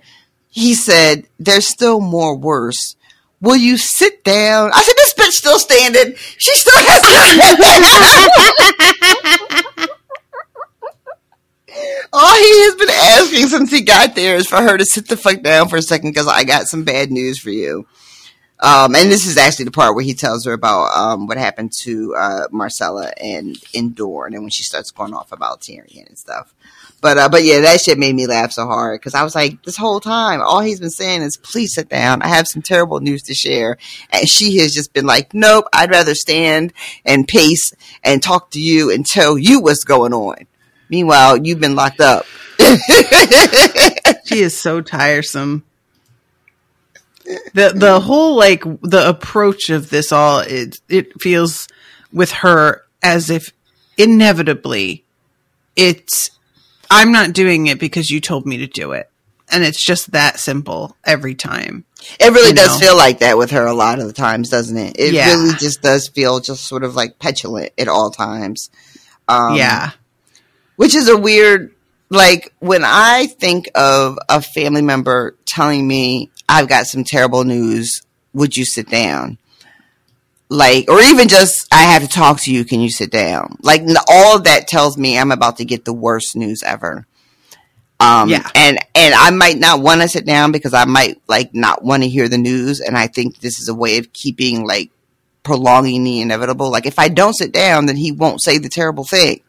he said, there's still more worse. Will you sit down? I said, this bitch still standing. She still has to sit down. All he has been asking since he got there is for her to sit the fuck down for a second because I got some bad news for you. And this is actually the part where he tells her about what happened to Marcella and Dorne, and when she starts going off about Tyrion and stuff. But yeah, that shit made me laugh so hard because I was like, this whole time, all he's been saying is, please sit down. I have some terrible news to share. And she has just been like, nope, I'd rather stand and pace and talk to you and tell you what's going on. Meanwhile, you've been locked up. She is so tiresome. The whole, like, the approach of this all, it feels with her as if inevitably it's, I'm not doing it because you told me to do it. And it's just that simple every time. It really does feel like that with her a lot of the times, doesn't it? It really just does feel just sort of like petulant at all times. Which is a weird, like, when I think of a family member telling me, I've got some terrible news, would you sit down? Like, or even just, I have to talk to you, can you sit down? Like, all of that tells me I'm about to get the worst news ever. And I might not want to sit down because I might like not want to hear the news. And I think this is a way of keeping like prolonging the inevitable. Like if I don't sit down, then he won't say the terrible thing.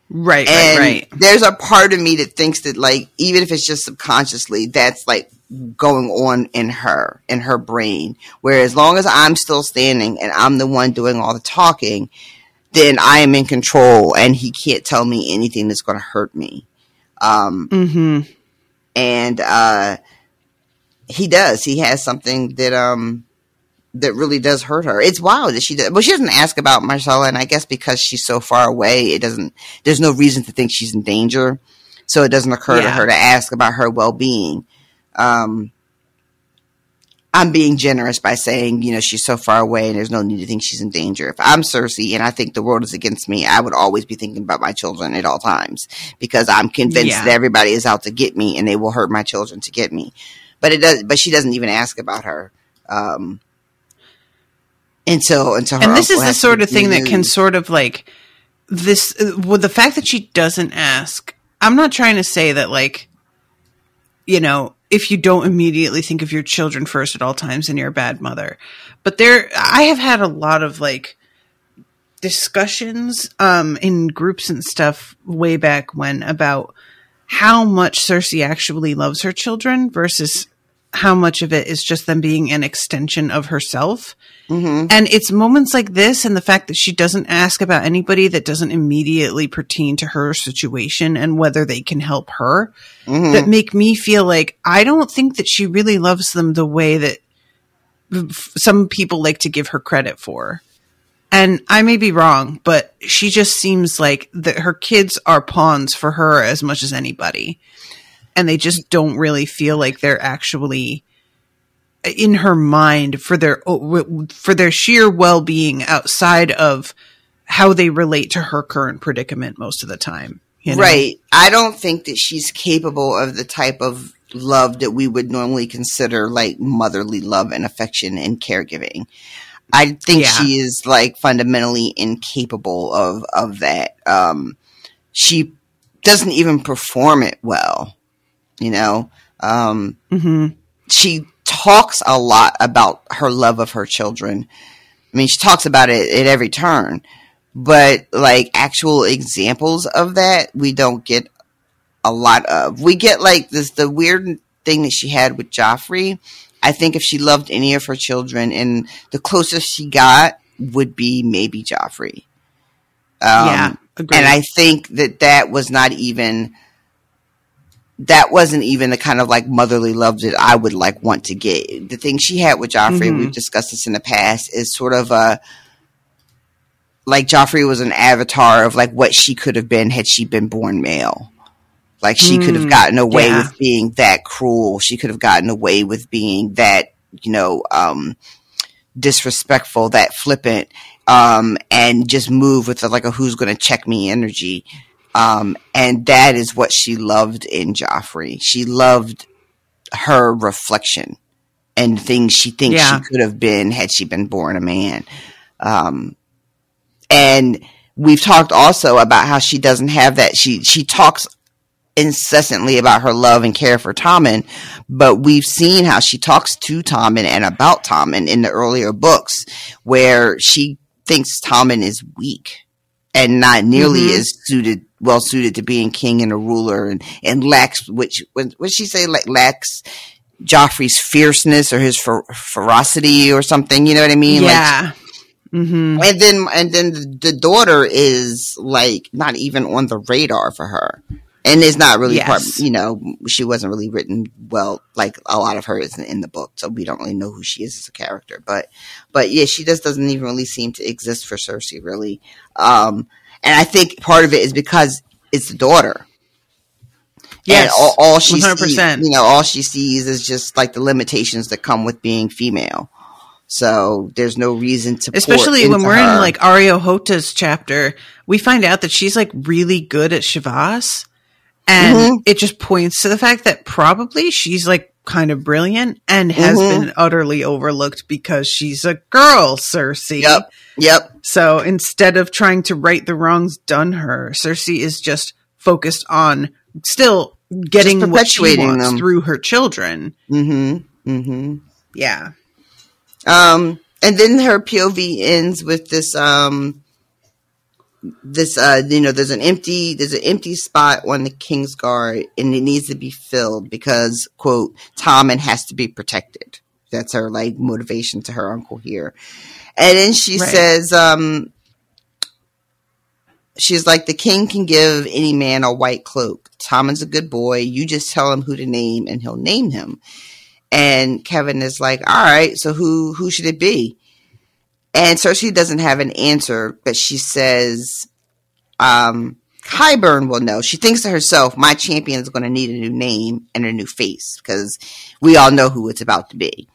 Right. There's a part of me that thinks that like, even if it's just subconsciously, that's like going on in her brain. Where as long as I'm still standing and I'm the one doing all the talking, then I am in control and he can't tell me anything that's going to hurt me. And he does. He has something that really does hurt her. It's wild that she does. Well, she doesn't ask about Marcella, and I guess because she's so far away, there's no reason to think she's in danger. So it doesn't occur to her to ask about her well-being. I'm being generous by saying, she's so far away and there's no need to think she's in danger. If I'm Cersei and I think the world is against me, I would always be thinking about my children at all times because I'm convinced that everybody is out to get me and they will hurt my children to get me. But she doesn't even ask about her. Until her and this is the sort of thing that can sort of like this with the fact that she doesn't ask. I'm not trying to say that like, if you don't immediately think of your children first at all times, then you're a bad mother. But I have had a lot of like discussions in groups and stuff way back when about how much Cersei actually loves her children versus how much of it is just them being an extension of herself. Mm-hmm. And it's moments like this and the fact that she doesn't ask about anybody that doesn't immediately pertain to her situation and whether they can help her that make me feel like I don't think that she really loves them the way that some people like to give her credit for. And I may be wrong, but she just seems like that her kids are pawns for her as much as anybody. And they just don't really feel like they're actually in her mind for their sheer well-being outside of how they relate to her current predicament most of the time. Right. I don't think that she's capable of the type of love that we would normally consider like motherly love and affection and caregiving. I think she is like fundamentally incapable of that. She doesn't even perform it well. She talks a lot about her love of her children. I mean, she talks about it at every turn, but like actual examples of that, we don't get a lot of. We get like the weird thing that she had with Joffrey. I think if she loved any of her children, and the closest she got would be maybe Joffrey. Agreed. And I think that wasn't even the kind of like motherly love that I would like want to get. The thing she had with Joffrey, we've discussed this in the past, is sort of like Joffrey was an avatar of like what she could have been had she been born male. Like she could have gotten away with being that cruel. She could have gotten away with being that, disrespectful, that flippant, and just move with like a who's going to check me energy. And that is what she loved in Joffrey. She loved her reflection and things she thinks she could have been had she been born a man. And we've talked also about how she doesn't have that. She talks incessantly about her love and care for Tommen, but we've seen how she talks to Tommen and about Tommen in the earlier books where she thinks Tommen is weak and not nearly as well suited to being king and a ruler, and lacks, what she say, like lacks Joffrey's fierceness or his ferocity or something. You know what I mean? Yeah. Like, and then the daughter is like not even on the radar for her, and is not really part. She wasn't really written well. Like a lot of her isn't in the book, so we don't really know who she is as a character. But yeah, she just doesn't even really seem to exist for Cersei, really. And I think part of it is because it's the daughter. Yes, and all she 100%. sees, all she sees is just like the limitations that come with being female. So there's no reason to, especially when we're in like Areo Hota's chapter, we find out that she's like really good at Shavas, and it just points to the fact that probably she's like kind of brilliant and has been utterly overlooked because she's a girl, Cersei. Yep. So instead of trying to right the wrongs done her, Cersei is just focused on still getting what she wants through her children. Yeah. And then her POV ends with this, there's an empty spot on the Kingsguard, and it needs to be filled because, quote, Tommen has to be protected. That's her like motivation to her uncle here. And then she says, she's like, the king can give any man a white cloak. Tommen's a good boy. You just tell him who to name and he'll name him. And Kevin is like, all right, so who should it be? And Cersei doesn't have an answer, but she says, Qyburn will know. She thinks to herself, my champion is going to need a new name and a new face because we all know who it's about to be.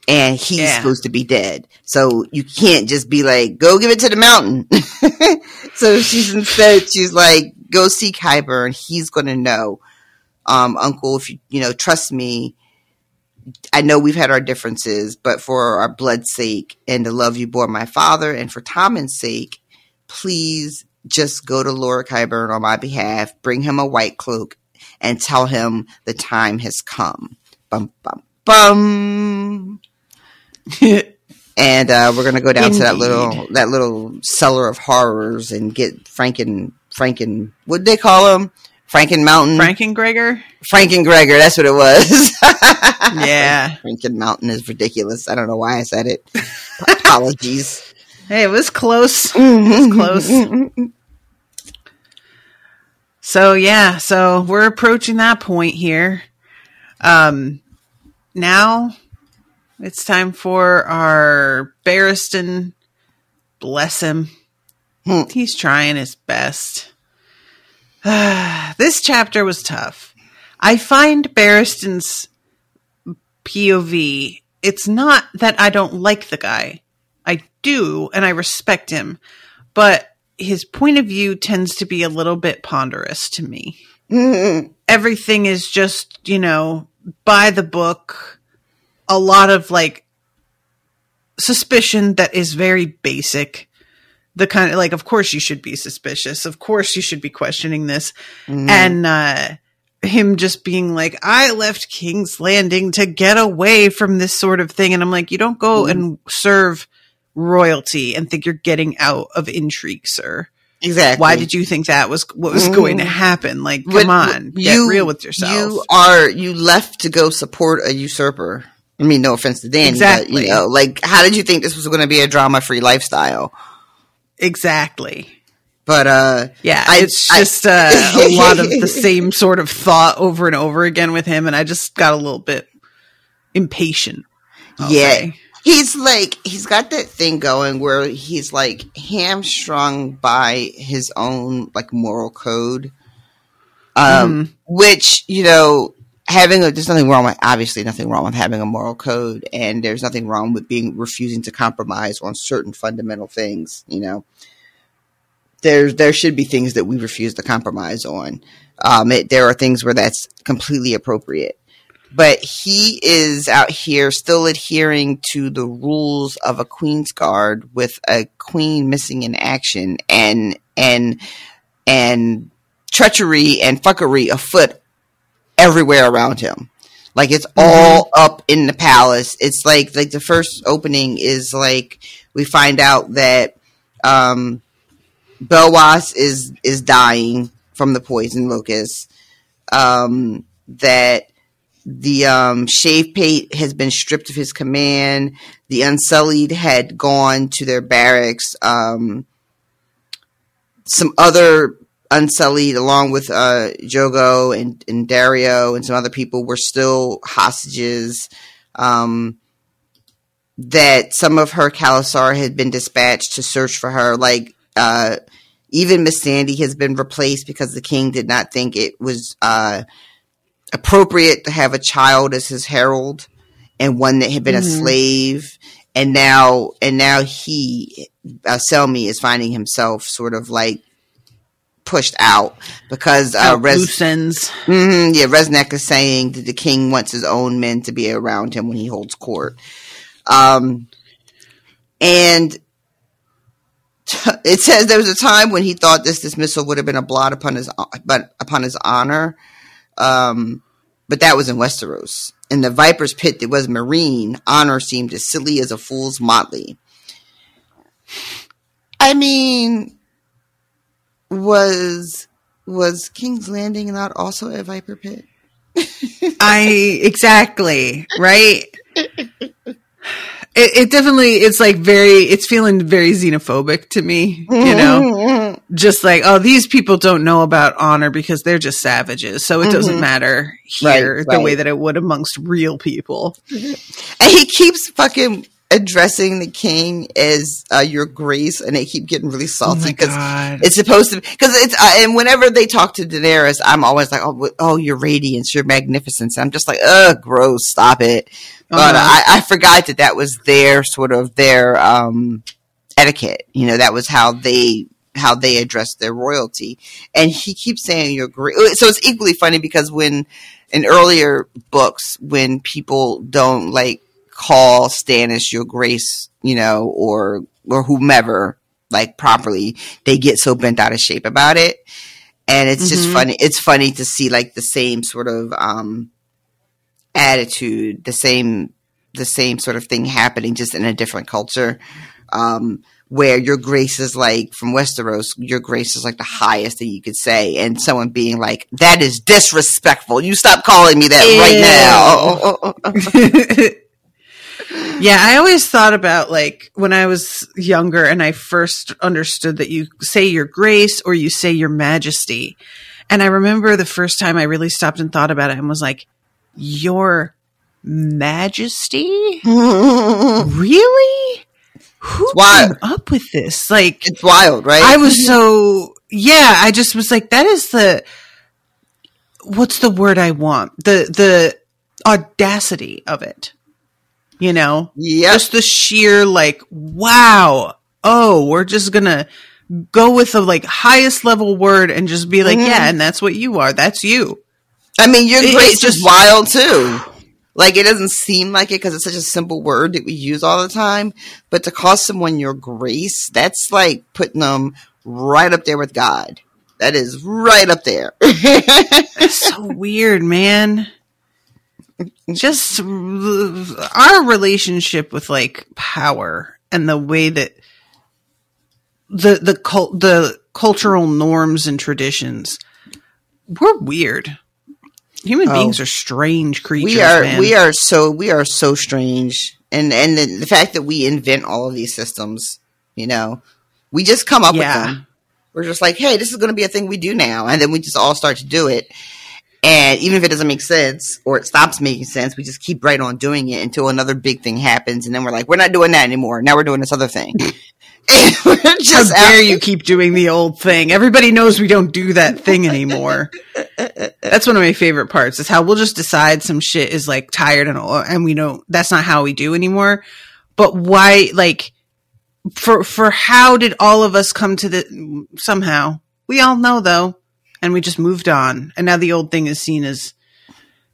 And he's supposed to be dead. So you can't just be like, go give it to the mountain. So she's like, go see Qyburn. He's going to know. Uncle, if you trust me, I know we've had our differences, but for our blood's sake and the love you bore my father and for Tommen's sake, please just go to Lord Qyburn on my behalf, bring him a white cloak, and tell him the time has come. Bum, bum, bum. And we're going to go down to that little cellar of horrors and get Franken, what'd they call him? Franken Mountain. Frankengregor, that's what it was. Yeah. Franken Mountain is ridiculous. I don't know why I said it. Apologies. Hey, it was close. It was close. So we're approaching that point here. Now it's time for our Barristan. Bless him. He's trying his best. This chapter was tough. I find Barristan's POV, it's not that I don't like the guy. I do, and I respect him. But his point of view tends to be a little bit ponderous to me. Everything is just, by the book. A lot of, suspicion that is very basic. The kind of, of course you should be suspicious. Of course you should be questioning this. And him just being like, I left King's Landing to get away from this sort of thing. And I'm like, you don't go and serve royalty and think you're getting out of intrigue, sir. Exactly. Why did you think that was what was going to happen? Come on, get real with yourself. You left to go support a usurper. I mean, no offense to Danny, exactly. But, how did you think this was going to be a drama-free lifestyle? Exactly. But, it's just a lot of the same sort of thought over and over again with him. And I just got a little bit impatient. I'll say. He's got that thing going where he's hamstrung by his own moral code. Which, there's nothing wrong with, obviously nothing wrong with having a moral code, and there's nothing wrong with refusing to compromise on certain fundamental things, There should be things that we refuse to compromise on. There are things where that's completely appropriate. But he is out here still adhering to the rules of a Queensguard with a queen missing in action and treachery and fuckery afoot everywhere around him. It's all up in the palace. It's like the first opening is we find out that Belwas is dying from the poison locust. That the Shave Pate has been stripped of his command. The Unsullied had gone to their barracks. Some other Unsullied, along with Jogo and Dario and some other people, were still hostages. That some of her Khalasar had been dispatched to search for her. Even Miss Sandy has been replaced because the king did not think it was appropriate to have a child as his herald and one that had been a slave. And now he, Selmy, is finding himself sort of pushed out because loose ends. Resnek is saying that the king wants his own men to be around him when he holds court. And it says there was a time when he thought this dismissal would have been a blot upon his honor. but that was in Westeros. In the Viper's Pit that was Marine, honor seemed as silly as a fool's motley. I mean, was King's Landing not also a Viper Pit? Exactly, right? It definitely, it's like it's feeling very xenophobic to me, you know? Just like, oh, these people don't know about honor because they're just savages. So it doesn't matter here the way that it would amongst real people. And he keeps fucking addressing the king as your grace, and they keep getting really salty because it's supposed to, because it's and whenever they talk to Daenerys, I'm always like, oh, your radiance, your magnificence. And I'm just like, ugh, gross, stop it. But I forgot that was their sort of their etiquette. You know, that was how they addressed their royalty. And he keeps saying your grace. So it's equally funny because when in earlier books, when people don't like call Stannis your grace, you know, or whomever, like properly, they get so bent out of shape about it. And it's just funny. It's funny to see like the same sort of attitude, the same sort of thing happening just in a different culture. Where your grace is like, from Westeros, your grace is like the highest thing you could say. And someone being like, that is disrespectful. You stop calling me that right now. Yeah, I always thought about like when I was younger and I first understood that you say your grace or you say your majesty. And I remember the first time I really stopped and thought about it and was like, your majesty? Really? Who came up with this? Like, it's wild, right? I was I just was like, that is what's the word I want? The audacity of it. You know? Yep. Just the sheer like, wow. Oh, we're just gonna go with the like highest level word and just be like, yeah, and that's what you are. That's you. I mean, your grace is wild too. Like, it doesn't seem like it because it's such a simple word that we use all the time. But to call someone your grace, that's like putting them right up there with God. That is right up there. It's so weird, man. Just our relationship with like power and the way that the cultural norms and traditions, we're weird. Human beings are strange creatures. We are so strange, and the fact that we invent all of these systems, you know, we just come up with them. We're just like, hey, this is going to be a thing we do now, and then we just all start to do it. And even if it doesn't make sense or it stops making sense, we just keep right on doing it until another big thing happens, and then we're like, we're not doing that anymore. Now we're doing this other thing. How dare you keep doing the old thing? Everybody knows we don't do that thing anymore. That's one of my favorite parts, is how we'll just decide some shit is like tired and we know that's not how we do anymore. But why, like, for how did all of us come to the, somehow we all know though, and we just moved on. And now the old thing is seen as,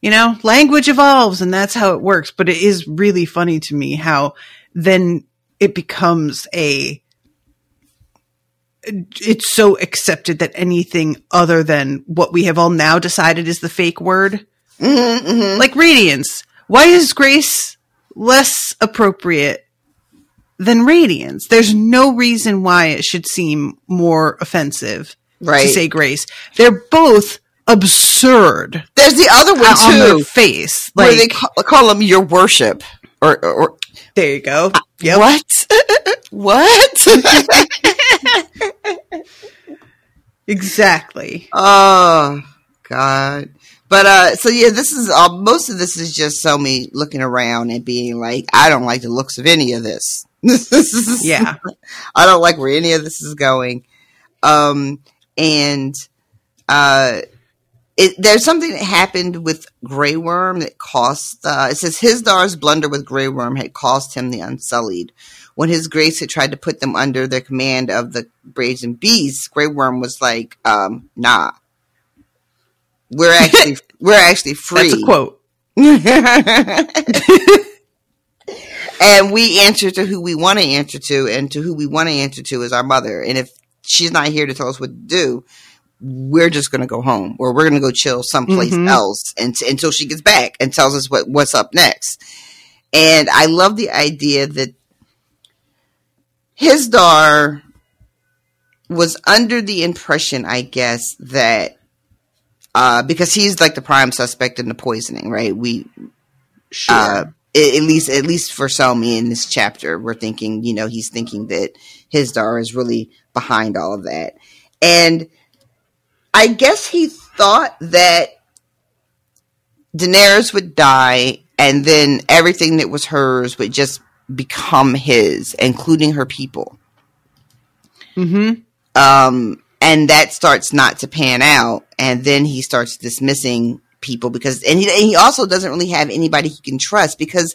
you know, language evolves and that's how it works. But it is really funny to me how then it becomes it's so accepted that anything other than what we have all now decided is the fake word. Like radiance. Why is grace less appropriate than radiance? There's no reason why it should seem more offensive to say grace. They're both absurd. There's the other one too. On their face. Like, where they call them your worship. Or there you go. Yep. What? What? Exactly. Oh, God. But, so yeah, this is, most of this is just Selmy looking around and being like, I don't like the looks of any of this. Yeah. I don't like where any of this is going. There's something that happened with Grey Worm that cost, it says Hizdar's blunder with Grey Worm had cost him the Unsullied. When his grace had tried to put them under the command of the Brazen Beasts, Grey Worm was like, nah. We're actually free. That's a quote. And we answer to who we want to answer to, and to who we want to answer to is our mother. And if she's not here to tell us what to do, we're just going to go home, or we're going to go chill someplace else until she gets back and tells us what's up next. And I love the idea that Hisdar was under the impression, I guess, that because he's like the prime suspect in the poisoning, right? At least for Selmy in this chapter, we're thinking, he's thinking that Hisdar is really behind all of that. And I guess he thought that Daenerys would die and then everything that was hers would just become his, including her people. Mm-hmm. And that starts not to pan out. And then he starts dismissing people and he also doesn't really have anybody he can trust, because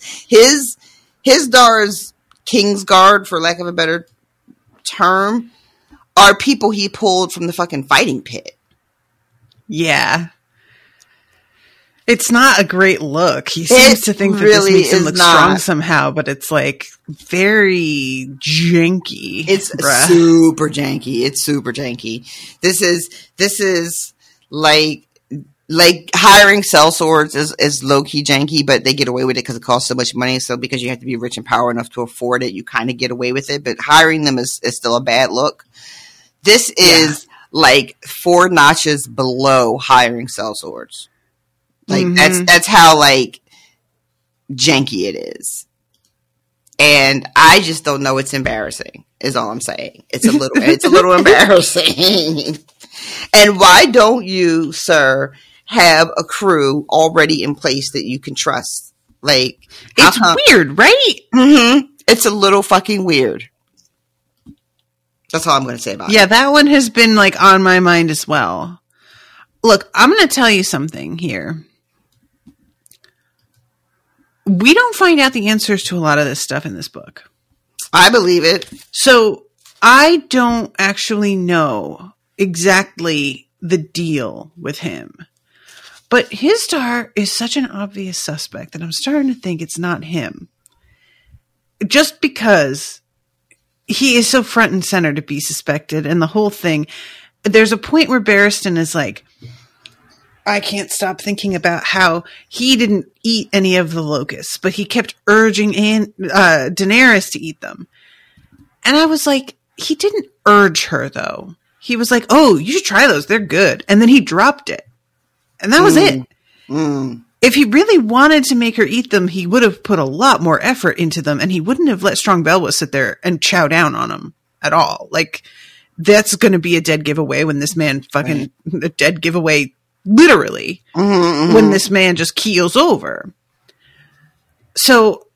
Hisdar's Kingsguard, for lack of a better term, are people he pulled from the fucking fighting pit. Yeah. It's not a great look. He seems to think that really this makes him look strong somehow, but it's like very janky. It's super janky. It's super janky. This is like hiring sellswords is low-key janky, but they get away with it because it costs so much money. So because you have to be rich and power enough to afford it, you kind of get away with it. But hiring them is still a bad look. This is like 4 notches below hiring sellswords. Like that's how like janky it is. And I just don't know. It's embarrassing is all I'm saying. It's a little embarrassing. And why don't you, sir, have a crew already in place that you can trust? Like, it's weird, right? Mm-hmm. It's a little fucking weird. That's all I'm going to say about it. Yeah, that one has been like on my mind as well. Look, I'm going to tell you something here. We don't find out the answers to a lot of this stuff in this book. I believe it. So I don't actually know exactly the deal with him. But Hisdar is such an obvious suspect that I'm starting to think it's not him. Just because he is so front and center to be suspected, and the whole thing. There's a point where Barristan is like, I can't stop thinking about how he didn't eat any of the locusts, but he kept urging Daenerys to eat them. And I was like, he didn't urge her, though. He was like, oh, you should try those. They're good. And then he dropped it. And that was it. If he really wanted to make her eat them, he would have put a lot more effort into them, and he wouldn't have let Strong Belwa sit there and chow down on them at all. Like, that's going to be a dead giveaway when this man a dead giveaway, literally, when this man just keels over. So,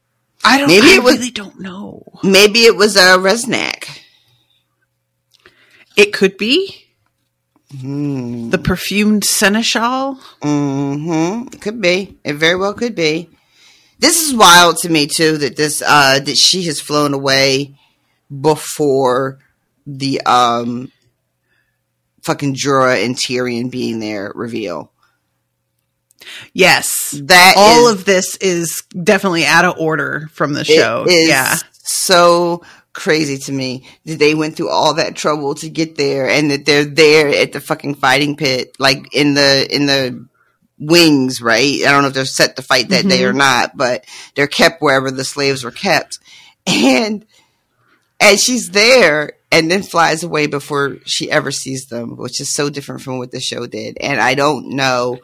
I really don't know. Maybe it was a Resnack. It could be. The perfumed seneschal? It could be. It very well could be. This is wild to me, too, that that she has flown away before the fucking Jorah and Tyrion being there reveal. Yes. All of this is definitely out of order from the show. It is so crazy to me that they went through all that trouble to get there, and that they're there at the fucking fighting pit, like in the wings, right? I don't know if they're set to fight that day or not, but they're kept wherever the slaves were kept. And she's there and then flies away before she ever sees them, which is so different from what the show did. And I don't know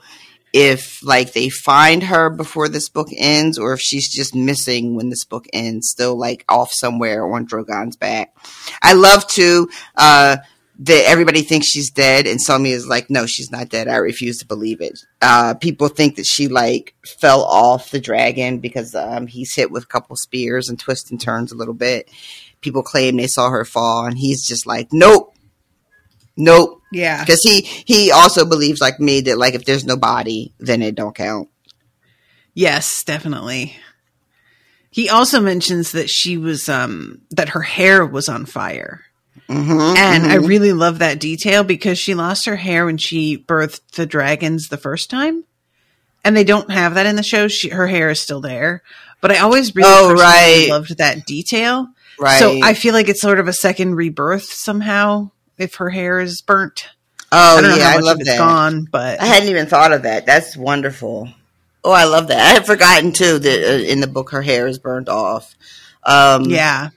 if like they find her before this book ends, or if she's just missing when this book ends, still like off somewhere on Drogon's back. I love to that everybody thinks she's dead, and Selmy is like, no, she's not dead. I refuse to believe it. People think that she like fell off the dragon because he's hit with a couple spears and twists and turns a little bit. People claim they saw her fall, and he's just like, nope. Yeah. Because he also believes, like me, that like if there's no body, then it don't count. Yes, definitely. He also mentions that she was that her hair was on fire. And I really love that detail, because she lost her hair when she birthed the dragons the first time. And they don't have that in the show. Her hair is still there. But I always really loved that detail. Right. So I feel like it's sort of a second rebirth somehow if her hair is burnt. Oh, I don't know how I much love of it's that. gone, but I hadn't even thought of that. That's wonderful. Oh, I love that. I had forgotten, too, that in the book her hair is burned off. Yeah.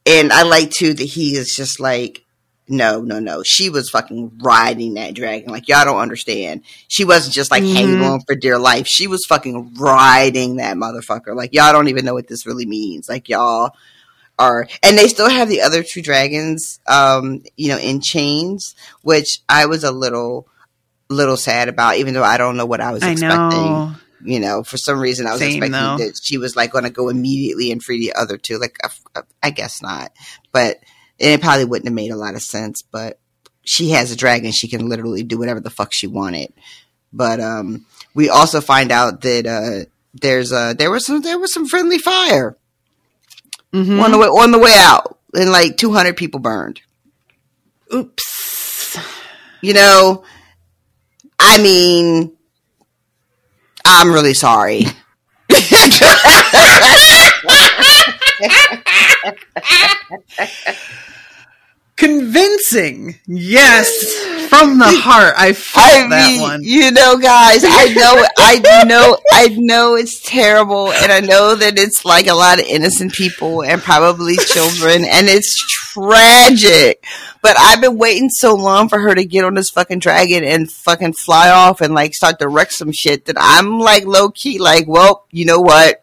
And I like, too, that he is just like, no. She was fucking riding that dragon. Like, y'all don't understand. She wasn't just, like, hanging on for dear life. She was fucking riding that motherfucker. Like, y'all don't even know what this really means. Like, y'all are... And they still have the other 2 dragons, in chains, which I was a little sad about, even though I don't know what I was expecting. Know. For some reason I was expecting that she was like going to go immediately and free the other 2. Like, I guess not, but it probably wouldn't have made a lot of sense. But she has a dragon; she can literally do whatever the fuck she wanted. But we also find out that there was some friendly fire on the way out, and like 200 people burned. Oops. I mean, I'm really sorry. Convincing. Yes. From the heart. I felt that one. Guys, I know it's terrible, and I know that it's like a lot of innocent people and probably children, and it's tragic. But I've been waiting so long for her to get on this fucking dragon and fucking fly off and like start to wreck some shit that I'm like low key like, well, you know what?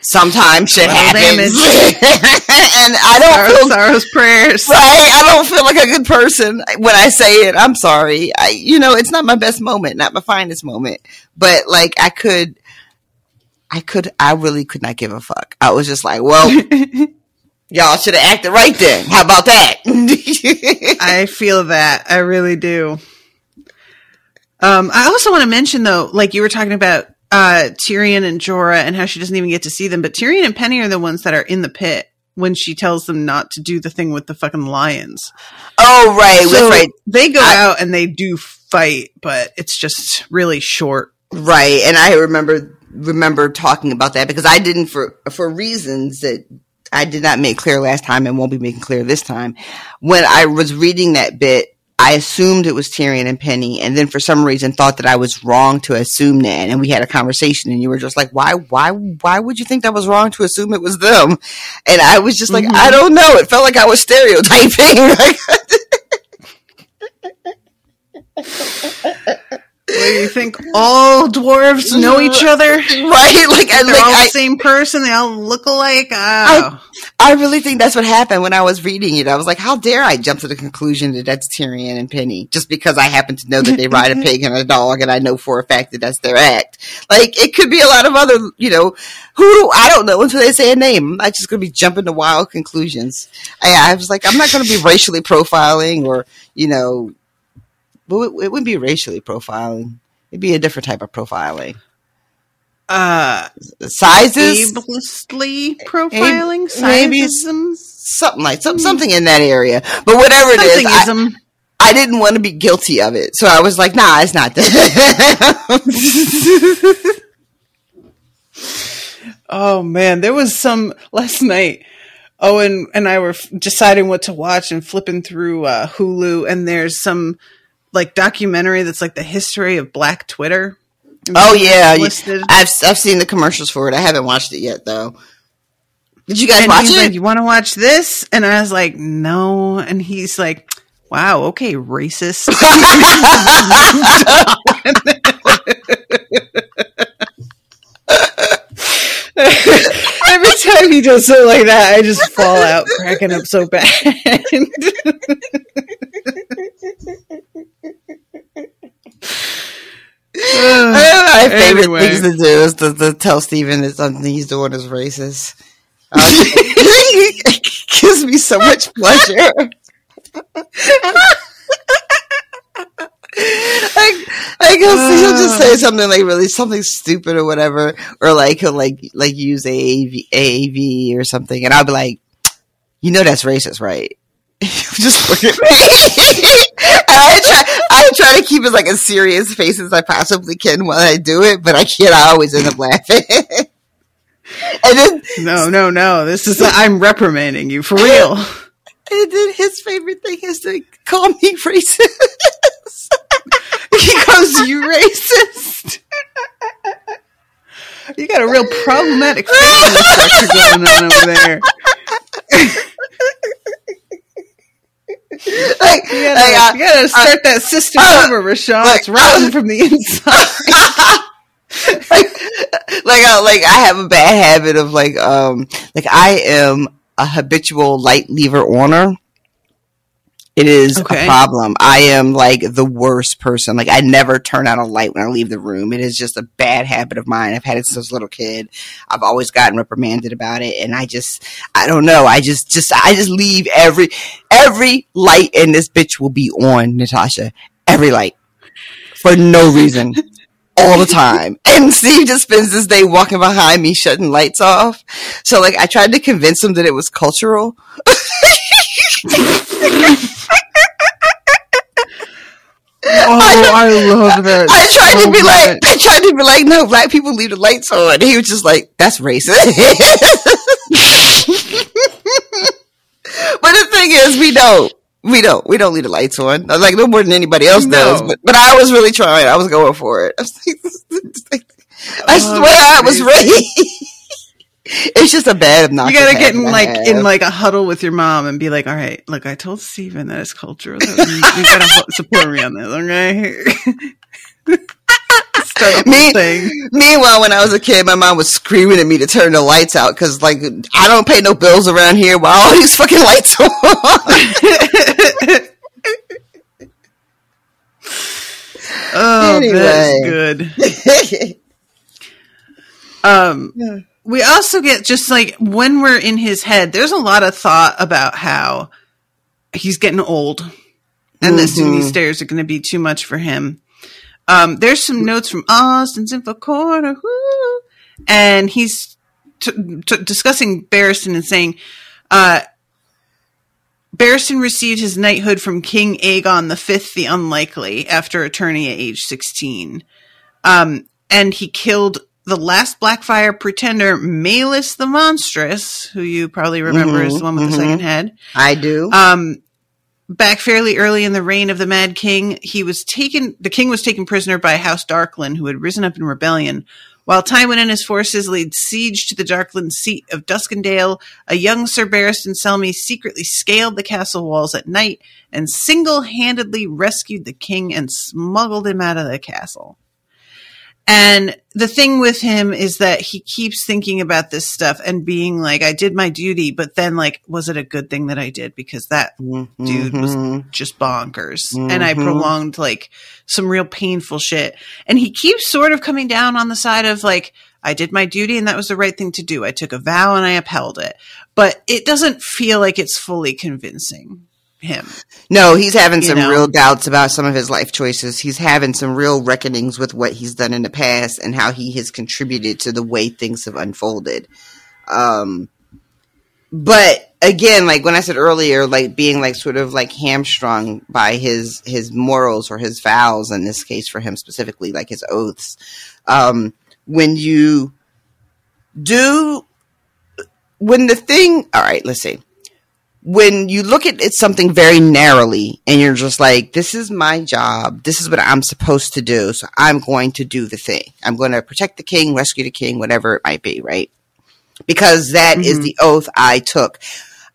Sometimes shit happens. And I don't feel sorrow's prayers. Right? I don't feel like a good person when I say it. I'm sorry. It's not my best moment, not my finest moment. But like I really could not give a fuck. I was just like, well, y'all should have acted right then. How about that? I feel that. I really do. I also want to mention though, like you were talking about Tyrion and Jorah and how she doesn't even get to see them, but Tyrion and Penny are the ones that are in the pit when she tells them not to do the thing with the fucking lions. Oh, right. So right. They go out and they do fight, but it's just really short. Right. And I remember talking about that because I didn't for reasons that I did not make clear last time and won't be making clear this time. When I was reading that bit, I assumed it was Tyrion and Penny, and then for some reason thought that I was wrong to assume that. And we had a conversation, and you were just like, "Why would you think that was wrong to assume it was them?" And I was just like, "I don't know." It felt like I was stereotyping. What do you think? All dwarves know each other, right? Like they're all the same person. They all look alike. Oh. I really think that's what happened when I was reading it. I was like, how dare I jump to the conclusion that that's Tyrion and Penny just because I happen to know that they ride a pig and a dog, and I know for a fact that that's their act. Like it could be a lot of other, I don't know until they say a name. I'm not just going to be jumping to wild conclusions. I was like, I'm not going to be racially profiling or But it wouldn't be racially profiling. It'd be a different type of profiling. Sizes? Ableistly profiling? Maybe something in that area. But whatever it is, I didn't want to be guilty of it. So I was like, nah, it's not that. Oh, man. There was some last night. Owen and I were deciding what to watch and flipping through Hulu, and there's some like documentary that's like the history of Black Twitter. Oh yeah, I've seen the commercials for it. I haven't watched it yet though. Did you guys watch it? Like, you want to watch this? And I was like, no. And he's like, wow, okay, racist. Every time he does something like that, I just fall out cracking up so bad. My favorite things to do is to tell Steven that something he's doing is racist. It gives me so much pleasure. He'll just say something like really something stupid or whatever, or like he'll like use AAV or something, and I'll be like, that's racist, right? Just look at me. I try to keep as like as serious face as I possibly can while I do it, but I can't. I always end up laughing. And then no. This is I'm reprimanding you for real. And then his favorite thing is to call me racist. He goes, "You racist." You got a real problematic family structure going on over there. You gotta start that system over, Rashawn. It's rotten from the inside. I have a bad habit of I am a habitual light leaver oner. It is a problem. I am like the worst person. Like I never turn on a light when I leave the room. It is just a bad habit of mine. I've had it since I was a little kid. I've always gotten reprimanded about it. And I don't know. I just leave every light in this bitch will be on, Natasha. Every light. For no reason. All the time. And Steve just spends this day walking behind me, shutting lights off. So I tried to convince him that it was cultural. I love that. I tried to be like, no, black people leave the lights on. And he was just like, that's racist. But the thing is, we don't leave the lights on. Like no more than anybody else does. But I was really trying. I was going for it. I swear I was ready. It's just a bad obnoxious. You gotta get in a huddle with your mom and be like, all right, look, I told Steven that it's cultural. You gotta support me on this, okay? Meanwhile, when I was a kid, my mom was screaming at me to turn the lights out because, I don't pay no bills around here while all these fucking lights are on. Oh, anyway. That's good. We also get just when we're in his head, there's a lot of thought about how he's getting old and that soon these stairs are going to be too much for him. There's some notes from Austin's Info Corner, and he's discussing Barristan and saying, Barristan received his knighthood from King Aegon V the Unlikely after a tourney at age 16. And he killed the last Blackfire pretender, Malus the Monstrous, who you probably remember as the one with the second head. I do. Back fairly early in the reign of the Mad King, the king was taken prisoner by House Darkland, who had risen up in rebellion. While Tywin and his forces laid siege to the Darkland seat of Duskendale, a young Sir Barristan Selmy secretly scaled the castle walls at night and single-handedly rescued the king and smuggled him out of the castle. And the thing with him is that he keeps thinking about this stuff and being like, I did my duty, but then was it a good thing that I did? Because that dude was just bonkers. And I prolonged some real painful shit. And he keeps sort of coming down on the side of I did my duty and that was the right thing to do. I took a vow and I upheld it. But it doesn't feel like it's fully convincing him. No, he's having some real doubts about some of his life choices. He's having some real reckonings with what he's done in the past and how he has contributed to the way things have unfolded. But again, when I said earlier, being sort of hamstrung by his morals or his vows, in this case for him specifically, his oaths. When you do, all right, let's see. When you look at something very narrowly and you're just this is my job, this is what I'm supposed to do, so I'm going to do the thing. I'm going to protect the king, rescue the king, whatever it might be, right? Because that is the oath I took.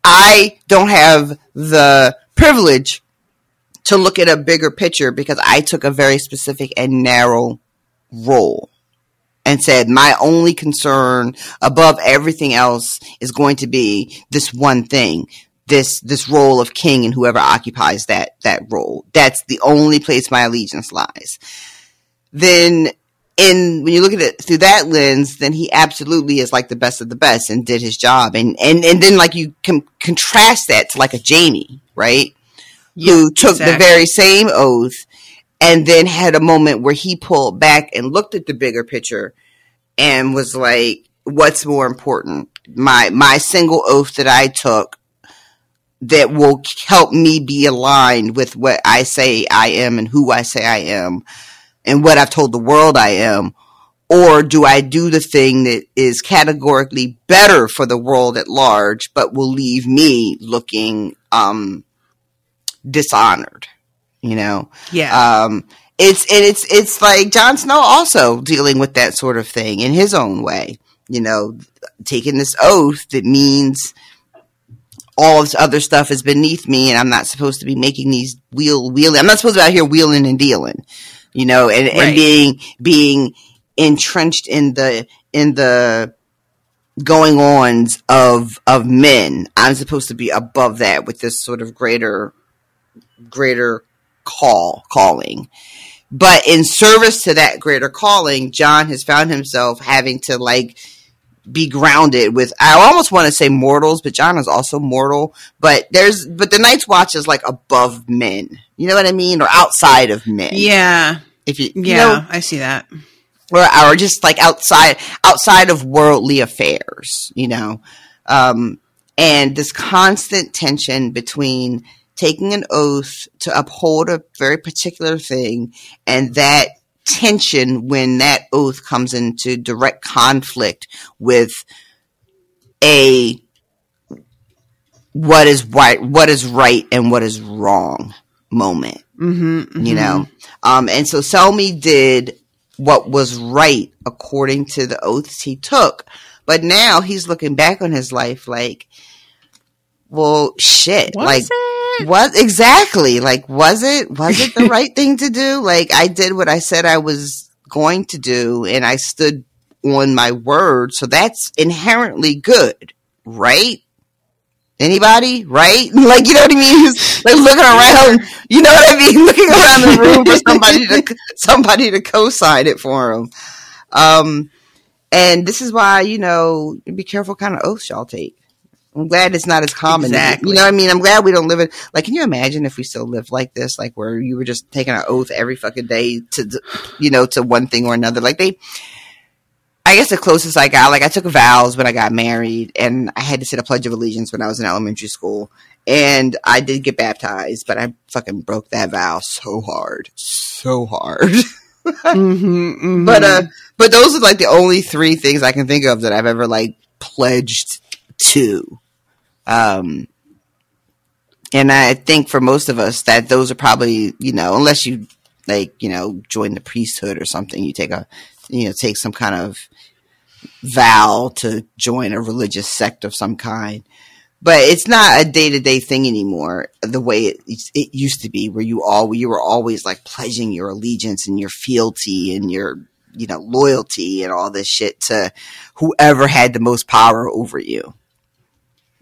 I don't have the privilege to look at a bigger picture because I took a very specific and narrow role. And said, my only concern above everything else is going to be this one thing, this role of king and whoever occupies that role. That's the only place my allegiance lies. Then when you look at it through that lens, then he absolutely is the best of the best and did his job. And then you can contrast that to a Jaime, right? Yeah, who took the very same oath and then had a moment where he pulled back and looked at the bigger picture and was like, what's more important? My single oath that I took that will help me be aligned with what I say I am and who I say I am and what I've told the world I am, Or do I do the thing that is categorically better for the world at large, but will leave me looking dishonored? You know? Yeah. It's like Jon Snow also dealing with that sort of thing in his own way. You know, taking this oath that means all of this other stuff is beneath me, and I'm not supposed to be making these wheeling. I'm not supposed to be out here wheeling and dealing. You know, and being entrenched in the going ons of men. I'm supposed to be above that with this sort of greater calling. But in service to that greater calling, Jon has found himself having to like be grounded with, I almost want to say mortals, but Jon is also mortal. But the Night's Watch is like above men. You know what I mean? Or outside of men. Yeah. You know, I see that. Or just like outside of worldly affairs, you know. And this constant tension between taking an oath to uphold a very particular thing, and that tension when that oath comes into direct conflict with what is right and what is wrong moment. You know? And so Selmy did what was right according to the oaths he took. But now he's looking back on his life like, well, shit. What exactly? Like, was it the right thing to do? Like, I did what I said I was going to do, and I stood on my word. So that's inherently good, right? Anybody? Right? Like, you know what I mean? He's like looking around, you know what I mean? Looking around the room for somebody to co-sign it for him. And this is why, you know, be careful kind of oaths y'all take. I'm glad it's not as common. Exactly. You know what I mean? I'm glad we don't live it. Like, can you imagine if we still lived like this? Like, where you were just taking an oath every fucking day to, you know, to one thing or another. Like, I guess the closest I got, like, I took vows when I got married, and I had to say the Pledge of Allegiance when I was in elementary school. And I did get baptized, but I fucking broke that vow so hard. So hard. But those are, like, the only three things I can think of that I've ever, like, pledged to. And I think for most of us that those are probably, you know, unless you, like, you know, join the priesthood or something, you take some kind of vow to join a religious sect of some kind. But it's not a day-to-day thing anymore, the way it used to be, where you were always like pledging your allegiance and your fealty and your, you know, loyalty and all this shit to whoever had the most power over you.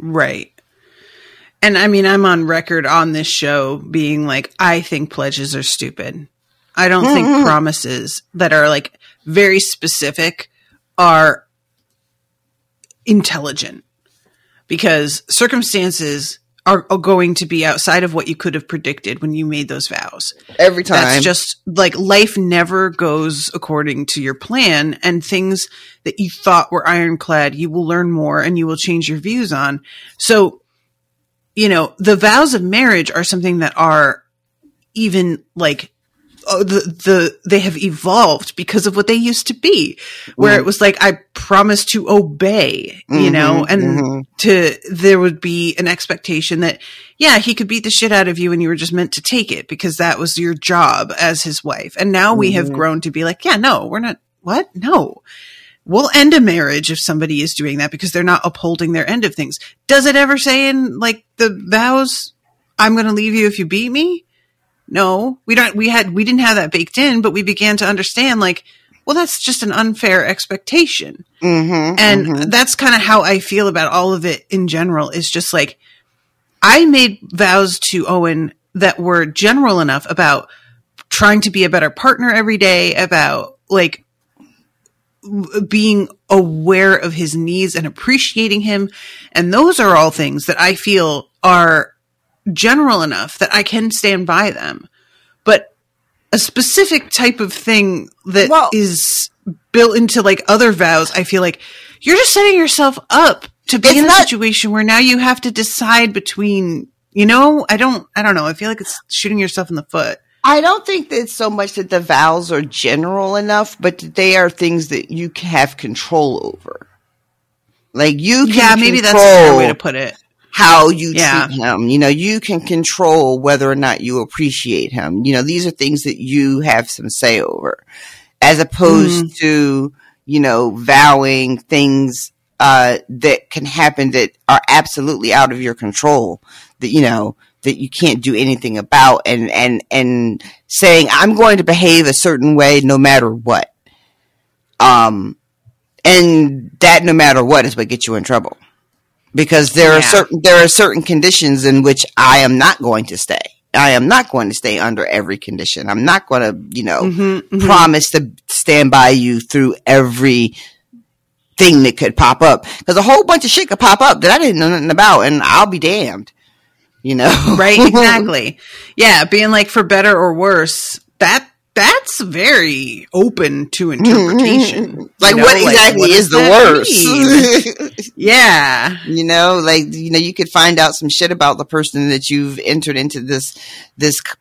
Right. And I mean, I'm on record on this show being like, I think pledges are stupid. I don't think promises that are like very specific are intelligent, because circumstances are going to be outside of what you could have predicted when you made those vows. Every time. That's just like life never goes according to your plan, and things that you thought were ironclad, you will learn more and you will change your views on. So, you know, the vows of marriage are something that are even like, they have evolved because of what they used to be, where it was like, I promise to obey, you know, and there would be an expectation that, yeah, he could beat the shit out of you and you were just meant to take it because that was your job as his wife. And now we have grown to be like, yeah, no, we're not, what? No. We'll end a marriage if somebody is doing that because they're not upholding their end of things. Does it ever say in like the vows, I'm going to leave you if you beat me? No, we didn't have that baked in, but we began to understand like, well, that's just an unfair expectation. And that's kind of how I feel about all of it in general, is just like, I made vows to Owen that were general enough about trying to be a better partner every day, about like being aware of his needs and appreciating him. And those are all things that I feel are general enough that I can stand by them. But a specific type of thing that is built into like other vows, I feel like you're just setting yourself up to be in a situation where now you have to decide between, you know, I don't know. I feel like it's shooting yourself in the foot. I don't think that it's so much that the vows are general enough, but that they are things that you can have control over. Like you can maybe that's a fair way to put it. How you treat him. You know, you can control whether or not you appreciate him. You know, these are things that you have some say over. As opposed to, you know, vowing things that can happen that are absolutely out of your control, that, you know, that you can't do anything about, and saying, I'm going to behave a certain way no matter what. And that no matter what is what gets you in trouble. Because there are certain conditions in which I am not going to stay. I am not going to stay under every condition. I'm not going to, you know, promise to stand by you through every thing that could pop up. Because a whole bunch of shit could pop up that I didn't know nothing about, and I'll be damned. You know? Right, exactly. Yeah, being like, for better or worse, that's very open to interpretation. Like, what exactly is the worst? Yeah. You know, like, you know, you could find out some shit about the person that you've entered into this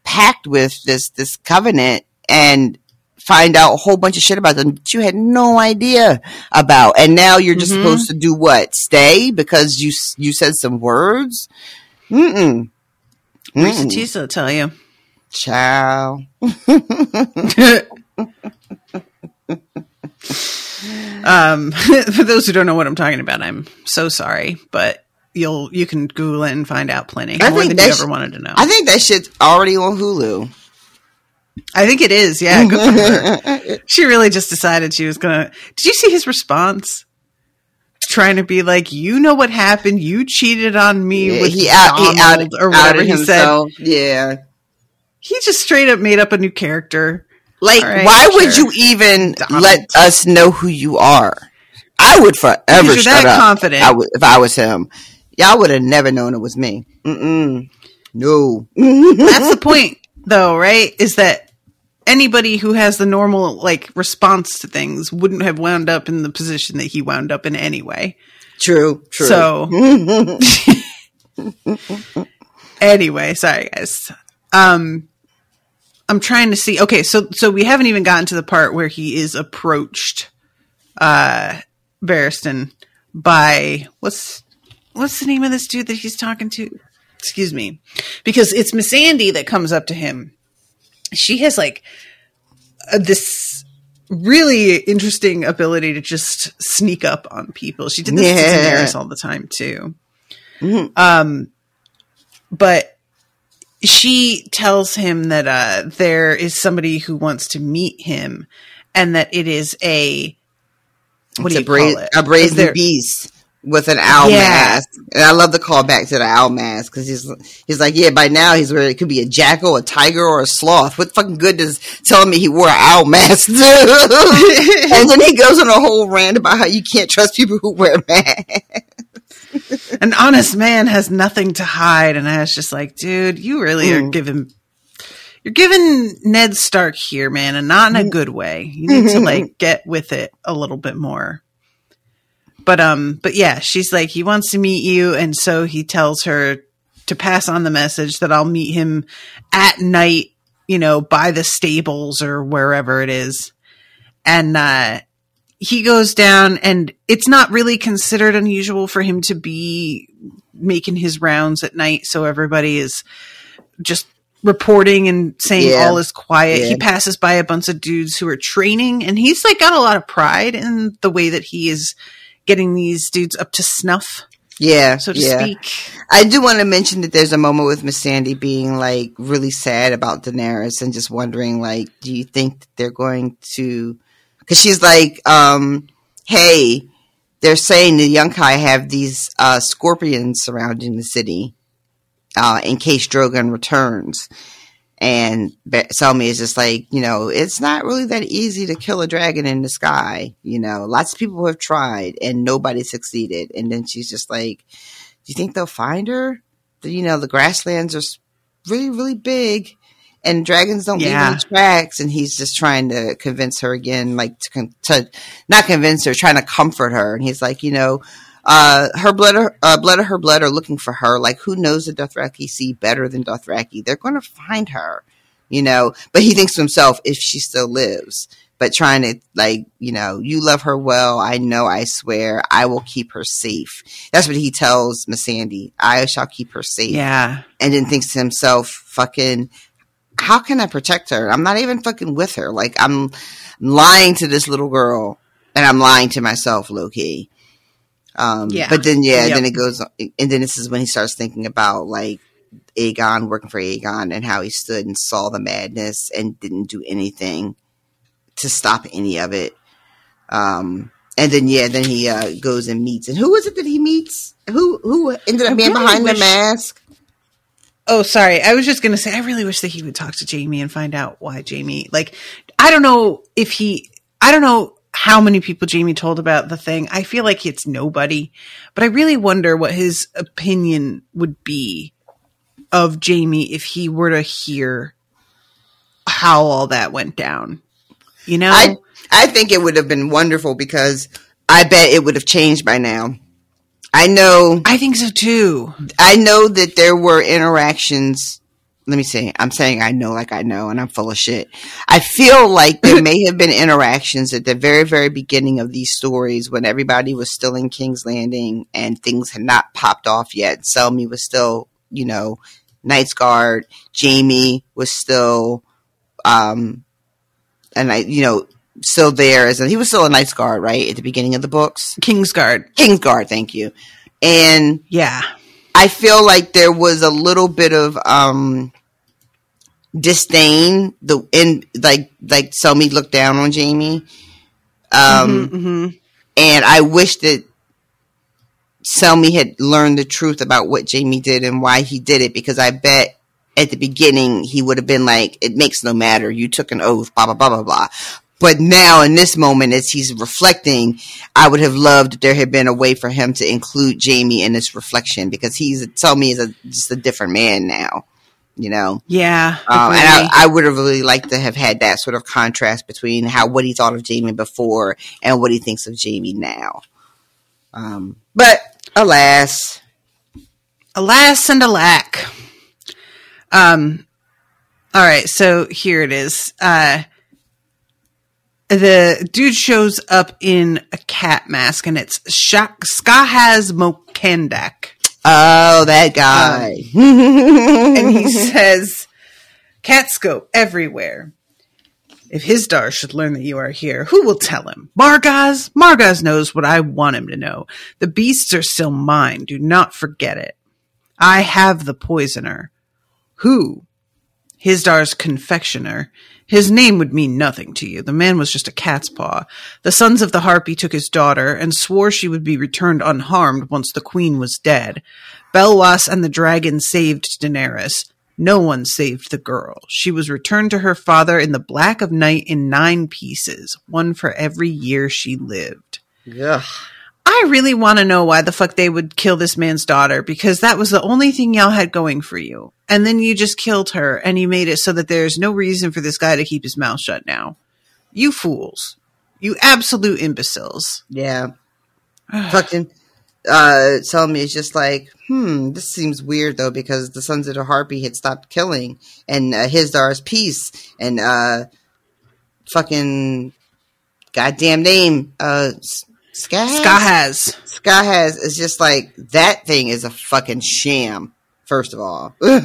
pact with, this covenant, and find out a whole bunch of shit about them that you had no idea about. And now you're just supposed to do what? Stay because you said some words? Lisa Tisa will tell you. Ciao. For those who don't know what I'm talking about, I'm so sorry, but you can Google it and find out plenty more than you ever wanted to know. I think that shit's already on Hulu. I think it is. Yeah, good for her. She really just decided she was gonna. Did you see his response? Trying to be like, you know what happened? You cheated on me with Donald or whatever he said. Yeah. He just straight up made up a new character. Like, why would you even let us know who you are? I would forever shut up. Confident. If I was him. Y'all would have never known it was me. No. That's the point, though, right? Is that anybody who has the normal, like, response to things wouldn't have wound up in the position that he wound up in anyway. True. So, anyway, sorry, guys. I'm trying to see. Okay, so we haven't even gotten to the part where he is approached, Barristan by what's the name of this dude that he's talking to? Excuse me, because it's Miss Andy that comes up to him. She has like this really interesting ability to just sneak up on people. She did this to Daenerys all the time too. But she tells him that there is somebody who wants to meet him, and that it is a brazen beast with an owl mask. And I love the callback to the owl mask because he's like, yeah, by now he's where it could be a jackal, a tiger, or a sloth. What fucking good does telling me he wore an owl mask do? And then he goes on a whole rant about how you can't trust people who wear masks. An honest man has nothing to hide. And I was just like, dude, you really are you're giving Ned Stark here, man, and not in a good way. You need to like get with it a little bit more. But yeah, she's like, he wants to meet you. And so he tells her to pass on the message that I'll meet him at night, you know, by the stables or wherever it is. And, he goes down, and it's not really considered unusual for him to be making his rounds at night. So everybody is just reporting and saying all is quiet. He passes by a bunch of dudes who are training, and he's like got a lot of pride in the way that he is getting these dudes up to snuff. Yeah. So to speak. I do want to mention that there's a moment with Miss Sandy being like really sad about Daenerys and just wondering, like, do you think that they're going to, because she's like, hey, they're saying the Yunkai have these scorpions surrounding the city in case Drogon returns. And Selmy is just like, you know, it's not really that easy to kill a dragon in the sky. You know, lots of people have tried and nobody succeeded. And then she's just like, do you think they'll find her? You know, the grasslands are really, really big. And dragons don't leave any tracks, and he's just trying to convince her again, like to not convince her, trying to comfort her. And he's like, you know, her blood of her blood are looking for her. Like, who knows the Dothraki see better than Dothraki? They're going to find her. but he thinks to himself, if she still lives, but trying to you love her well. I know, I swear I will keep her safe. That's what he tells Missandei. I shall keep her safe. Yeah. And then thinks to himself, fucking, how can I protect her? I'm not even fucking with her. Like, I'm lying to this little girl and I'm lying to myself, low key. But then, then it goes, and then this is when he starts thinking about like Aegon, working for Aegon, and how he stood and saw the madness and didn't do anything to stop any of it. And then he goes and meets. And who is it that he meets? Who ended up being behind the mask? Oh, sorry. I was just going to say, I really wish that he would talk to Jaime and find out why Jaime, like, I don't know how many people Jaime told about the thing. I feel like it's nobody, but I really wonder what his opinion would be of Jaime if he were to hear how all that went down. I think it would have been wonderful, because I bet it would have changed by now. I think so too. I know that there were interactions. Let me see. I'm saying I know, like I know, and I'm full of shit. I feel like there may have been interactions at the very, very beginning of these stories when everybody was still in King's Landing and things had not popped off yet. Selmy was still, Knight's Guard. Jaime was still, still there. He was still a Knight's Guard, right? At the beginning of the books? Kingsguard. Kingsguard, thank you. And yeah, I feel like there was a little bit of disdain. Like Selmy looked down on Jaime. And I wish that Selmy had learned the truth about what Jaime did and why he did it, because I bet at the beginning he would have been like, it makes no matter, you took an oath, blah, blah, blah, blah, blah. But now in this moment, as he's reflecting, I would have loved if there had been a way for him to include Jaime in this reflection, because Selmy is just a different man now, Yeah. And I would have really liked to have had that sort of contrast between what he thought of Jaime before and what he thinks of Jaime now. But alas and alack. All right, so here it is. The dude shows up in a cat mask, and it's Skahaz Mokandak. Oh, that guy. And he says, cats go everywhere. If Hisdar should learn that you are here, who will tell him? Margaz? Margaz knows what I want him to know. The beasts are still mine. Do not forget it. I have the poisoner. Who? Hisdar's confectioner. His name would mean nothing to you. The man was just a cat's paw. The sons of the Harpy took his daughter and swore she would be returned unharmed once the queen was dead. Belwas and the dragon saved Daenerys. No one saved the girl. She was returned to her father in the black of night in 9 pieces, one for every year she lived. Yeah. I really want to know why the fuck they would kill this man's daughter, because that was the only thing y'all had going for you. And then you just killed her, and you made it so that there's no reason for this guy to keep his mouth shut now. You fools. You absolute imbeciles. Yeah. Fucking Selmy is just like, this seems weird though, because the Sons of the Harpy had stopped killing, and Hisdar's peace, and fucking goddamn name, Skahaz is just like, that thing is a fucking sham, first of all. Yeah.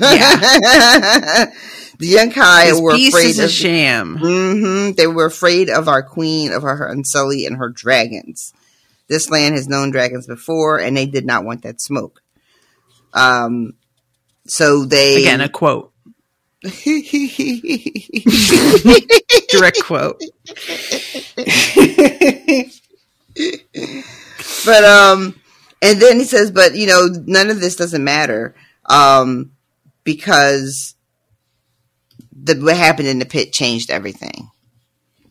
The Yunkai were afraid of a sham. They were afraid of our queen, of her Unsullied and her dragons. This land has known dragons before, and they did not want that smoke. So they... Again, a quote. Direct quote. But and then he says, but none of this doesn't matter, because what happened in the pit changed everything.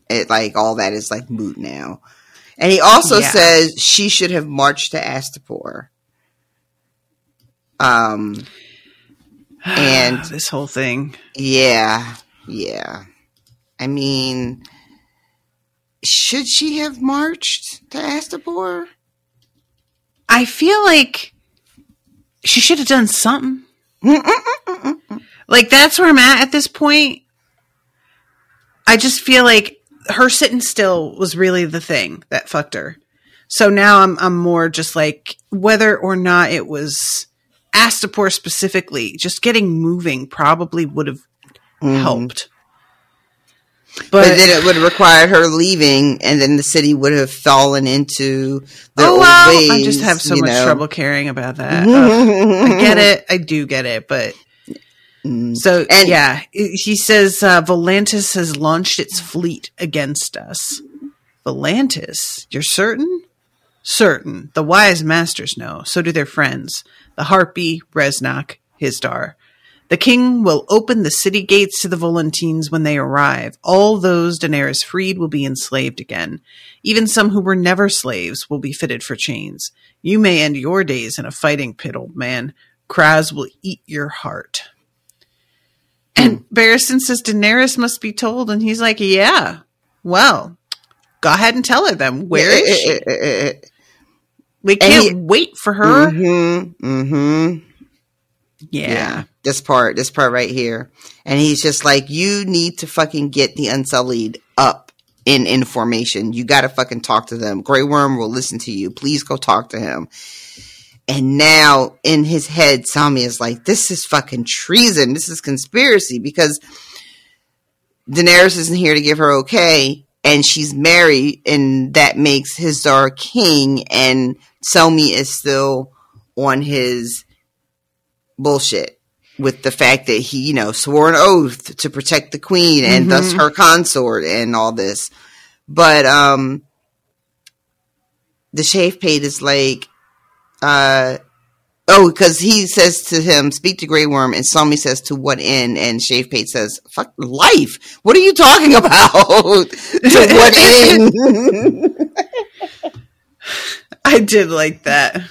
It all that is moot now. And he also says she should have marched to Astapor. And this whole thing. Yeah. I mean, should she have marched to Astapor? I feel like she should have done something. That's where I'm at this point. I just feel like her sitting still was really the thing that fucked her. So now I'm more just like, whether or not it was Astapor specifically, just getting moving probably would have helped. But then it would have required her leaving, and then the city would have fallen into their old ways. I just have so much trouble caring about that. I get it. I do get it. But so, yeah, he says Volantis has launched its fleet against us. Volantis? You're certain? Certain. The wise masters know. So do their friends. The Harpy, Reznok, Hisdar. The king will open the city gates to the Volantines when they arrive. All those Daenerys freed will be enslaved again. Even some who were never slaves will be fitted for chains. You may end your days in a fighting pit, old man. Kraz will eat your heart. And Barristan says Daenerys must be told, and he's like, yeah, well, go ahead and tell her then. Where is she? We can't wait for her. Yeah. This part right here. And he's just like, you need to fucking get the Unsullied up in information. You got to fucking talk to them. Grey Worm will listen to you. Please go talk to him. And now in his head, Selmy is like, this is fucking treason. This is conspiracy, because Daenerys isn't here to give her okay. And she's married, and that makes Hisdar king. And Selmy is still on his bullshit with the fact that he, swore an oath to protect the queen and thus her consort and all this. But the Shave Pate is like, because he says to him, speak to Grey Worm, and Selmy says, to what end? And Shave Pate says, fuck life. What are you talking about? To what end? I did like that.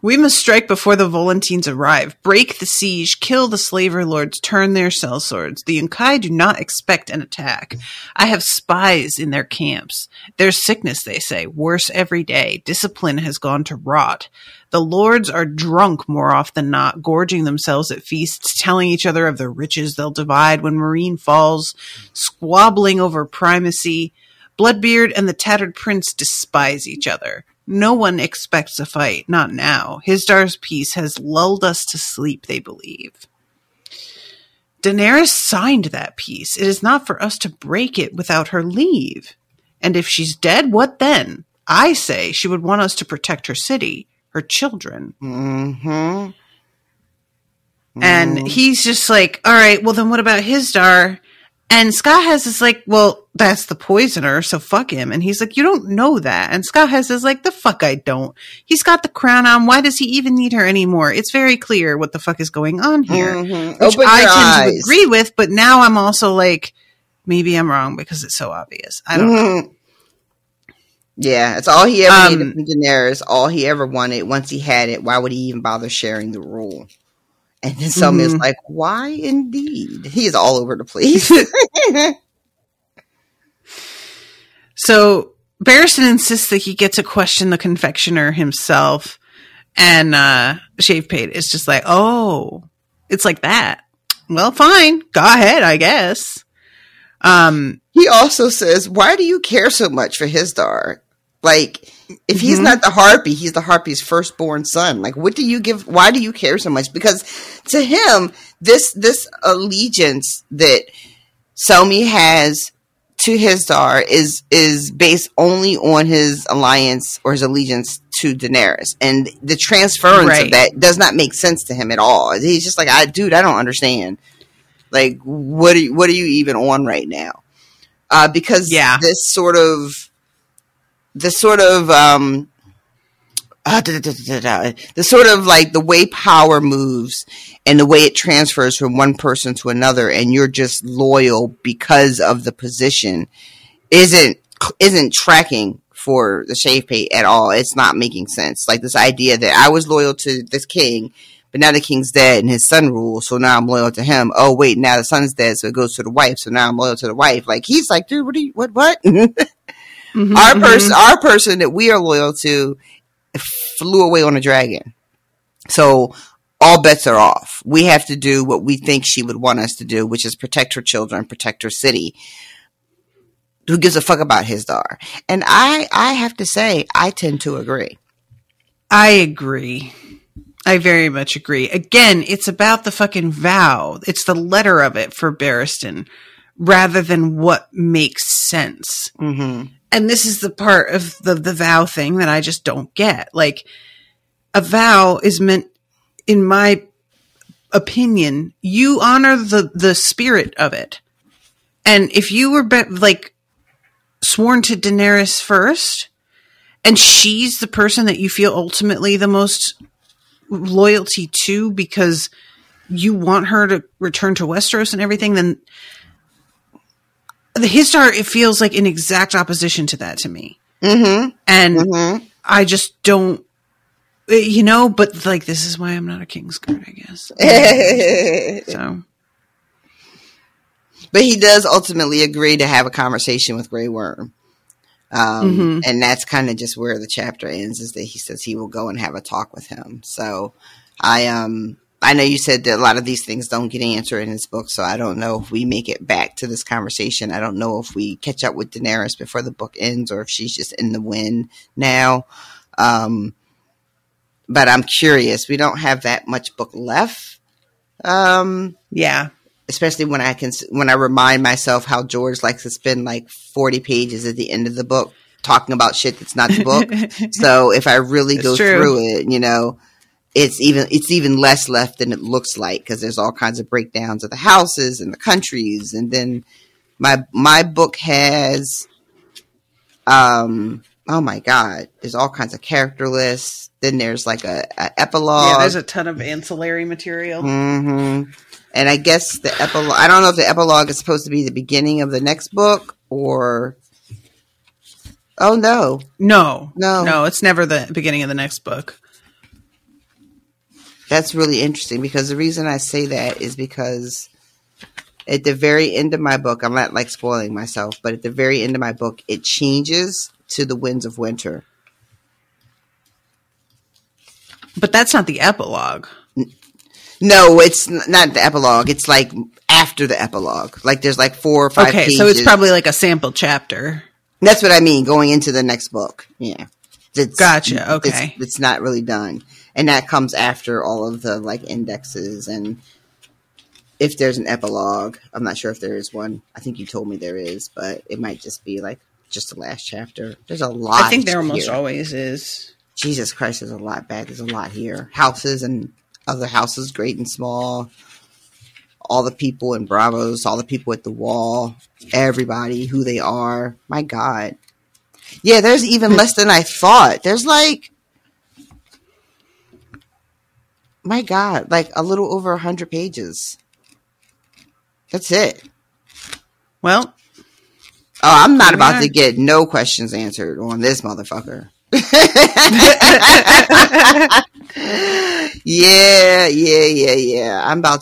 We must strike before the Volantines arrive, break the siege, kill the slaver lords, turn their sellswords. The Yunkai do not expect an attack. I have spies in their camps. There's sickness, they say, worse every day. Discipline has gone to rot. The lords are drunk more often than not, gorging themselves at feasts, telling each other of the riches they'll divide when Marine falls, squabbling over primacy. Bloodbeard and the Tattered Prince despise each other. No one expects a fight, not now. Hisdar's peace has lulled us to sleep, they believe. Daenerys signed that peace. It is not for us to break it without her leave. And if she's dead, what then? I say she would want us to protect her city, her children. And he's just like, all right, well then what about Hisdar? And Scott has is like, well, that's the poisoner, so fuck him. And he's like, you don't know that. And Scott has is like, the fuck I don't. He's got the crown on. Why does he even need her anymore? It's very clear what the fuck is going on here. Which I tend to agree with, but now I'm also like, maybe I'm wrong because it's so obvious. I don't know. Yeah, it's all he ever needed from Daenerys. All he ever wanted. Once he had it, why would he even bother sharing the rule? And then Selmy is like, why indeed? He is all over the place. So Barristan insists that he gets to question the confectioner himself. And Shave Pate is just like, oh, it's like that. Well, fine. Go ahead, I guess. He also says, why do you care so much for Hisdar? Like, if he's not the Harpy, he's the Harpy's firstborn son. Like, what do you give? Why do you care so much? Because to him, this allegiance that Selmy has to Hisdar is based only on his alliance or his allegiance to Daenerys, and the transference of that does not make sense to him at all. He's just like, I don't understand. Like, what are you even on right now? Because the sort of like the way power moves and the way it transfers from one person to another, and you're just loyal because of the position, isn't tracking for the Shave Pate at all. It's not making sense. Like this idea that I was loyal to this king, but now the king's dead and his son rules, so now I'm loyal to him. Oh wait, now the son's dead, so it goes to the wife, so now I'm loyal to the wife. Like, he's like, dude, what? Our person that we are loyal to flew away on a dragon. So all bets are off. We have to do what we think she would want us to do, which is protect her children, protect her city. Who gives a fuck about Hisdar? And I have to say, I tend to agree. I agree. I very much agree. Again, it's about the fucking vow. It's the letter of it for Barristan rather than what makes sense. Mm-hmm. And this is the part of the vow thing that I just don't get. Like, a vow is meant, in my opinion, you honor the spirit of it. And if you were sworn to Daenerys first, and she's the person that you feel ultimately the most loyalty to because you want her to return to Westeros and everything, then the Hisdar, it feels like an exact opposition to that to me. Mm-hmm. And I just don't, but like, this is why I'm not a Kingsguard, I guess. So. But he does ultimately agree to have a conversation with Grey Worm. And that's kind of just where the chapter ends, is that he says he will go and have a talk with him. So I know you said that a lot of these things don't get answered in this book, so I don't know if we make it back to this conversation. I don't know if we catch up with Daenerys before the book ends or if she's just in the wind now. But I'm curious. We don't have that much book left. Yeah. Especially when I remind myself how George likes to spend like 40 pages at the end of the book talking about shit that's not the book. So if I really go through it, it's even less left than it looks like, because there's all kinds of breakdowns of the houses and the countries. And then my book has, oh my God, there's all kinds of character lists. Then there's like a epilogue. Yeah, there's a ton of ancillary material. Mm-hmm. And I guess the epilogue, I don't know if the epilogue is supposed to be the beginning of the next book or... Oh, no. No, it's never the beginning of the next book. That's really interesting, because the reason I say that is because at the very end of my book, I'm not like spoiling myself, but at the very end of my book, it changes to the Winds of Winter. But that's not the epilogue. No, it's not the epilogue. It's like after the epilogue. Like there's like 4 or 5 pages. Okay, so it's probably like a sample chapter. That's what I mean, going into the next book. Yeah. Gotcha, okay. It's not really done. And that comes after all of the like indexes, and if there's an epilogue, I'm not sure if there is one. I think you told me there is, but it might just be like just the last chapter. There's a lot. I think there almost always is. Jesus Christ, there's a lot back. There's a lot here. Houses and other houses, great and small. All the people in Bravos, all the people at the wall, everybody, who they are. My God. Yeah, there's even less than I thought. There's like, my God, like a little over 100 pages. That's it. Well. Oh, I'm not about to get no questions answered on this motherfucker. Yeah. I'm about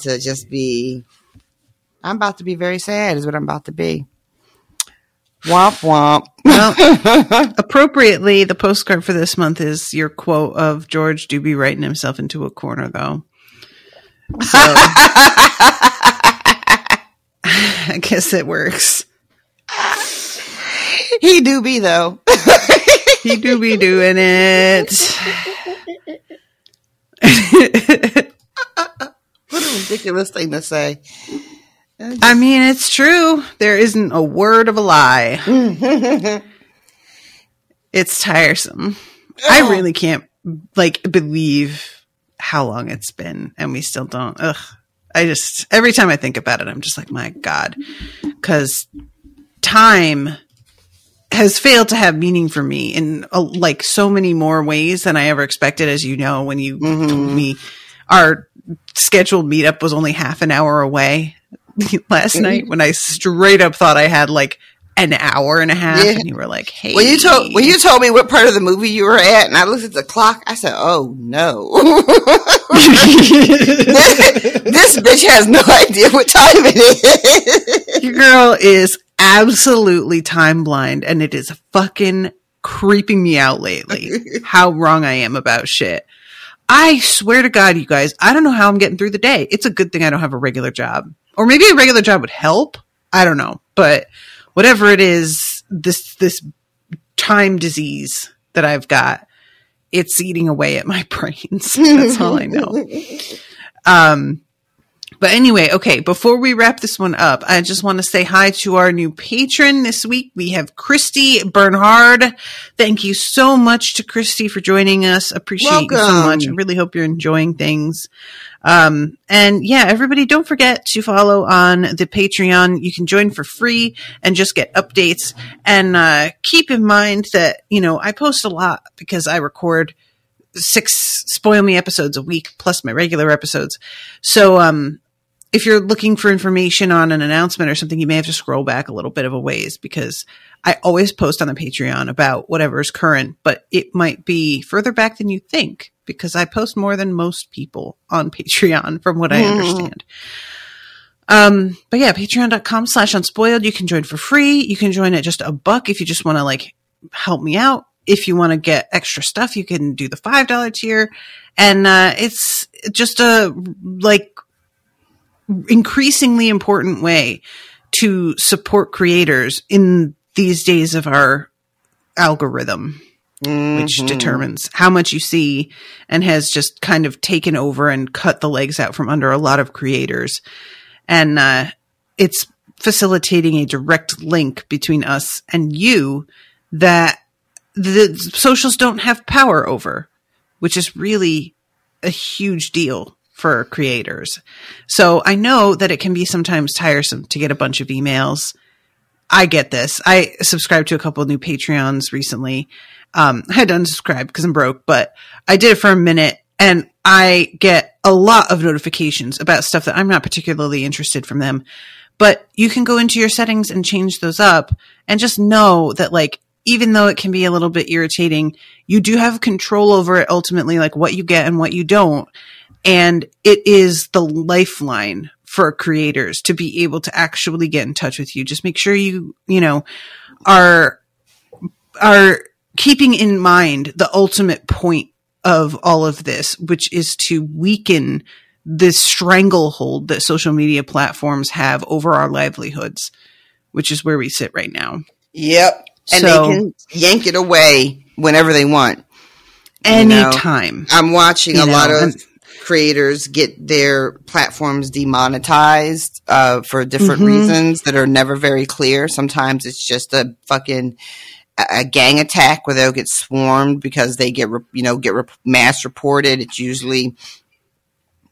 to be very sad is what I'm about to be. Womp womp. Well, appropriately, the postcard for this month is your quote of George Doobie writing himself into a corner, though. So, I guess it works. He do be, though. He do be doing it. What a ridiculous thing to say. I mean, it's true. There isn't a word of a lie. It's tiresome. I really can't believe how long it's been, and we still don't. Ugh. Every time I think about it, I'm just like, my God, because time has failed to have meaning for me in so many more ways than I ever expected. As you know, when you told me our scheduled meetup was only half an hour away last night, when I straight up thought I had like an hour and a half, and you were like, "Hey." When you told me what part of the movie you were at, and I looked at the clock, I said, "Oh no, this bitch has no idea what time it is." Your girl is absolutely time blind, and it is fucking creeping me out lately how wrong I am about shit. I swear to God, you guys, I don't know how I'm getting through the day. It's a good thing I don't have a regular job. Or maybe a regular job would help. I don't know. But whatever it is, this time disease that I've got, it's eating away at my brains. That's all I know. But anyway, okay, before we wrap this one up, I just want to say hi to our new patron this week. We have Christy Bernhard. Thank you so much to Christy for joining us. Appreciate you so much. I really hope you're enjoying things. And yeah, everybody don't forget to follow on the Patreon. You can join for free and just get updates. And keep in mind that, you know, I post a lot because I record 6 Spoil Me episodes a week plus my regular episodes. So, if you're looking for information on an announcement or something, you may have to scroll back a little bit of a ways because I always post on the Patreon about whatever is current, but it might be further back than you think because I post more than most people on Patreon from what I understand. But yeah, patreon.com/unspoiled. You can join for free. You can join at just $1 if you just want to like help me out. If you want to get extra stuff, you can do the $5 tier. And, it's just a like increasingly important way to support creators in these days of our algorithm, which determines how much you see and has just kind of taken over and cut the legs out from under a lot of creators. And it's facilitating a direct link between us and you that the socials don't have power over, which is really a huge deal for creators. So I know that it can be sometimes tiresome to get a bunch of emails. I get this. I subscribed to a couple of new Patreons recently. I had to unsubscribe because I'm broke, but I did it for a minute and I get a lot of notifications about stuff that I'm not particularly interested from them. But you can go into your settings and change those up and just know that like, even though it can be a little bit irritating, you do have control over it ultimately, like what you get and what you don't. And it is the lifeline for creators to be able to actually get in touch with you. Just make sure you know, are keeping in mind the ultimate point of all of this, which is to weaken this stranglehold that social media platforms have over our livelihoods, which is where we sit right now. Yep. And they can yank it away whenever they want. Anytime. You know, I'm watching a lot of creators get their platforms demonetized for different reasons that are never very clear. Sometimes it's just a fucking a gang attack where they'll get swarmed because they get mass reported. It's usually,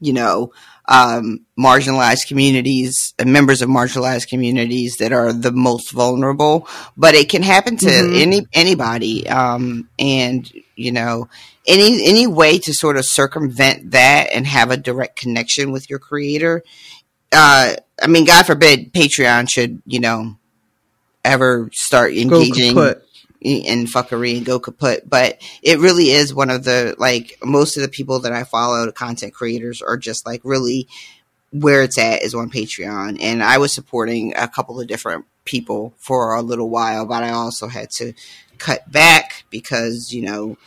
you know, marginalized communities and members of marginalized communities that are the most vulnerable, but it can happen to anybody. And you know, any way to sort of circumvent that and have a direct connection with your creator. I mean, God forbid Patreon should, you know, ever start engaging in fuckery and go kaput. But it really is one of the, like, most of the people that I follow, the content creators, are just like really where it's at is on Patreon. And I was supporting a couple of different people for a little while, but I also had to cut back because, you know,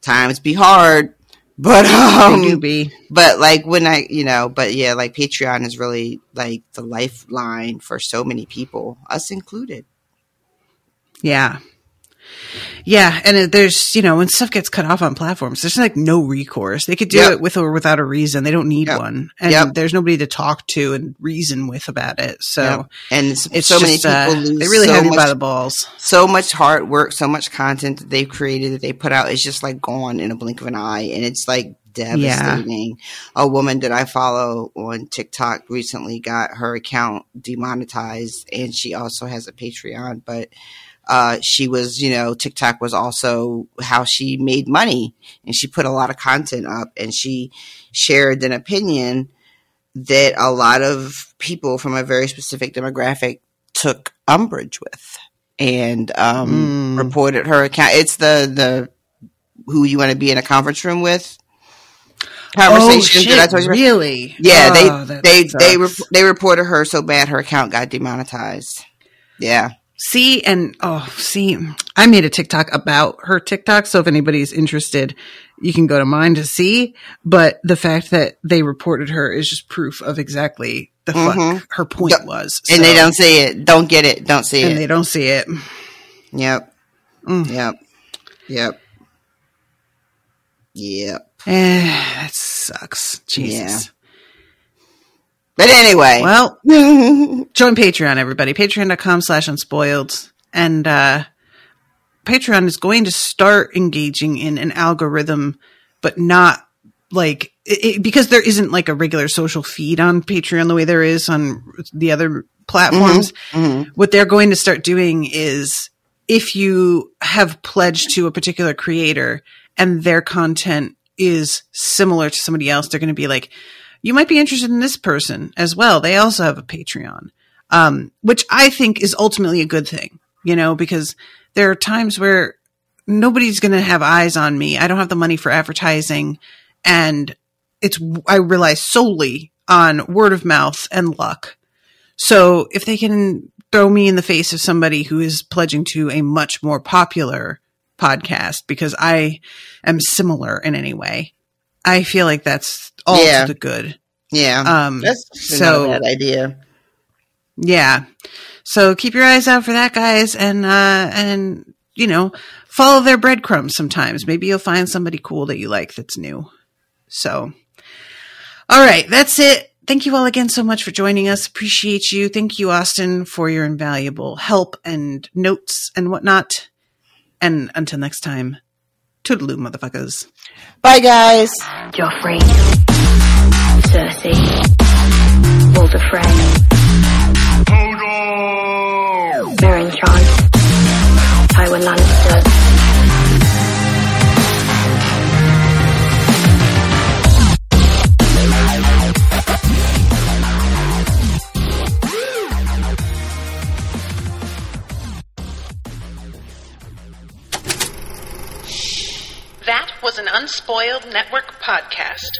times be hard. But they do be. But like when I, you know, but yeah, like Patreon is really like the lifeline for so many people, us included. Yeah. Yeah, and there's, you know, when stuff gets cut off on platforms, there's like no recourse. They could do it with or without a reason. They don't need one. And there's nobody to talk to and reason with about it. So and it's so just, many people lose they really so have you much, by the balls. So much hard work, so much content that they've created that they put out is just like gone in a blink of an eye. And it's like devastating. Yeah. A woman that I follow on TikTok recently got her account demonetized, and she also has a Patreon, but she was, you know, TikTok was also how she made money, and she put a lot of content up, and she shared an opinion that a lot of people from a very specific demographic took umbrage with, and reported her account. It's the who you want to be in a conference room with conversation that I told you about. Really? Yeah, they reported her so bad her account got demonetized. Yeah. See, I made a TikTok about her TikTok. So if anybody's interested, you can go to mine to see. But the fact that they reported her is just proof of exactly the fuck her point was. And they don't see it. Don't get it. Don't see it. And they don't see it. Yep. Yep. That sucks. Jesus. Yeah. But anyway. Well, join Patreon, everybody. Patreon.com/unspoiled. And Patreon is going to start engaging in an algorithm, but not like because there isn't like a regular social feed on Patreon the way there is on the other platforms. What they're going to start doing is if you have pledged to a particular creator and their content is similar to somebody else, they're going to be like, you might be interested in this person as well. They also have a Patreon, which I think is ultimately a good thing, because there are times where nobody's going to have eyes on me. I don't have the money for advertising, and I rely solely on word of mouth and luck. So if they can throw me in the face of somebody who is pledging to a much more popular podcast because I am similar in any way, I feel like that's all to the good. Yeah. That's not a bad idea. Yeah. So keep your eyes out for that, guys, and follow their breadcrumbs sometimes. Maybe you'll find somebody cool that you like that's new. So, all right, that's it. Thank you all again so much for joining us. Appreciate you. Thank you, Austin, for your invaluable help and notes and whatnot. And until next time, toodaloo, motherfuckers. Bye, guys. Joffrey, Cersei, Walder Frey, Meryn Trant, Tywin Lannister. That was an Unspoiled Network podcast.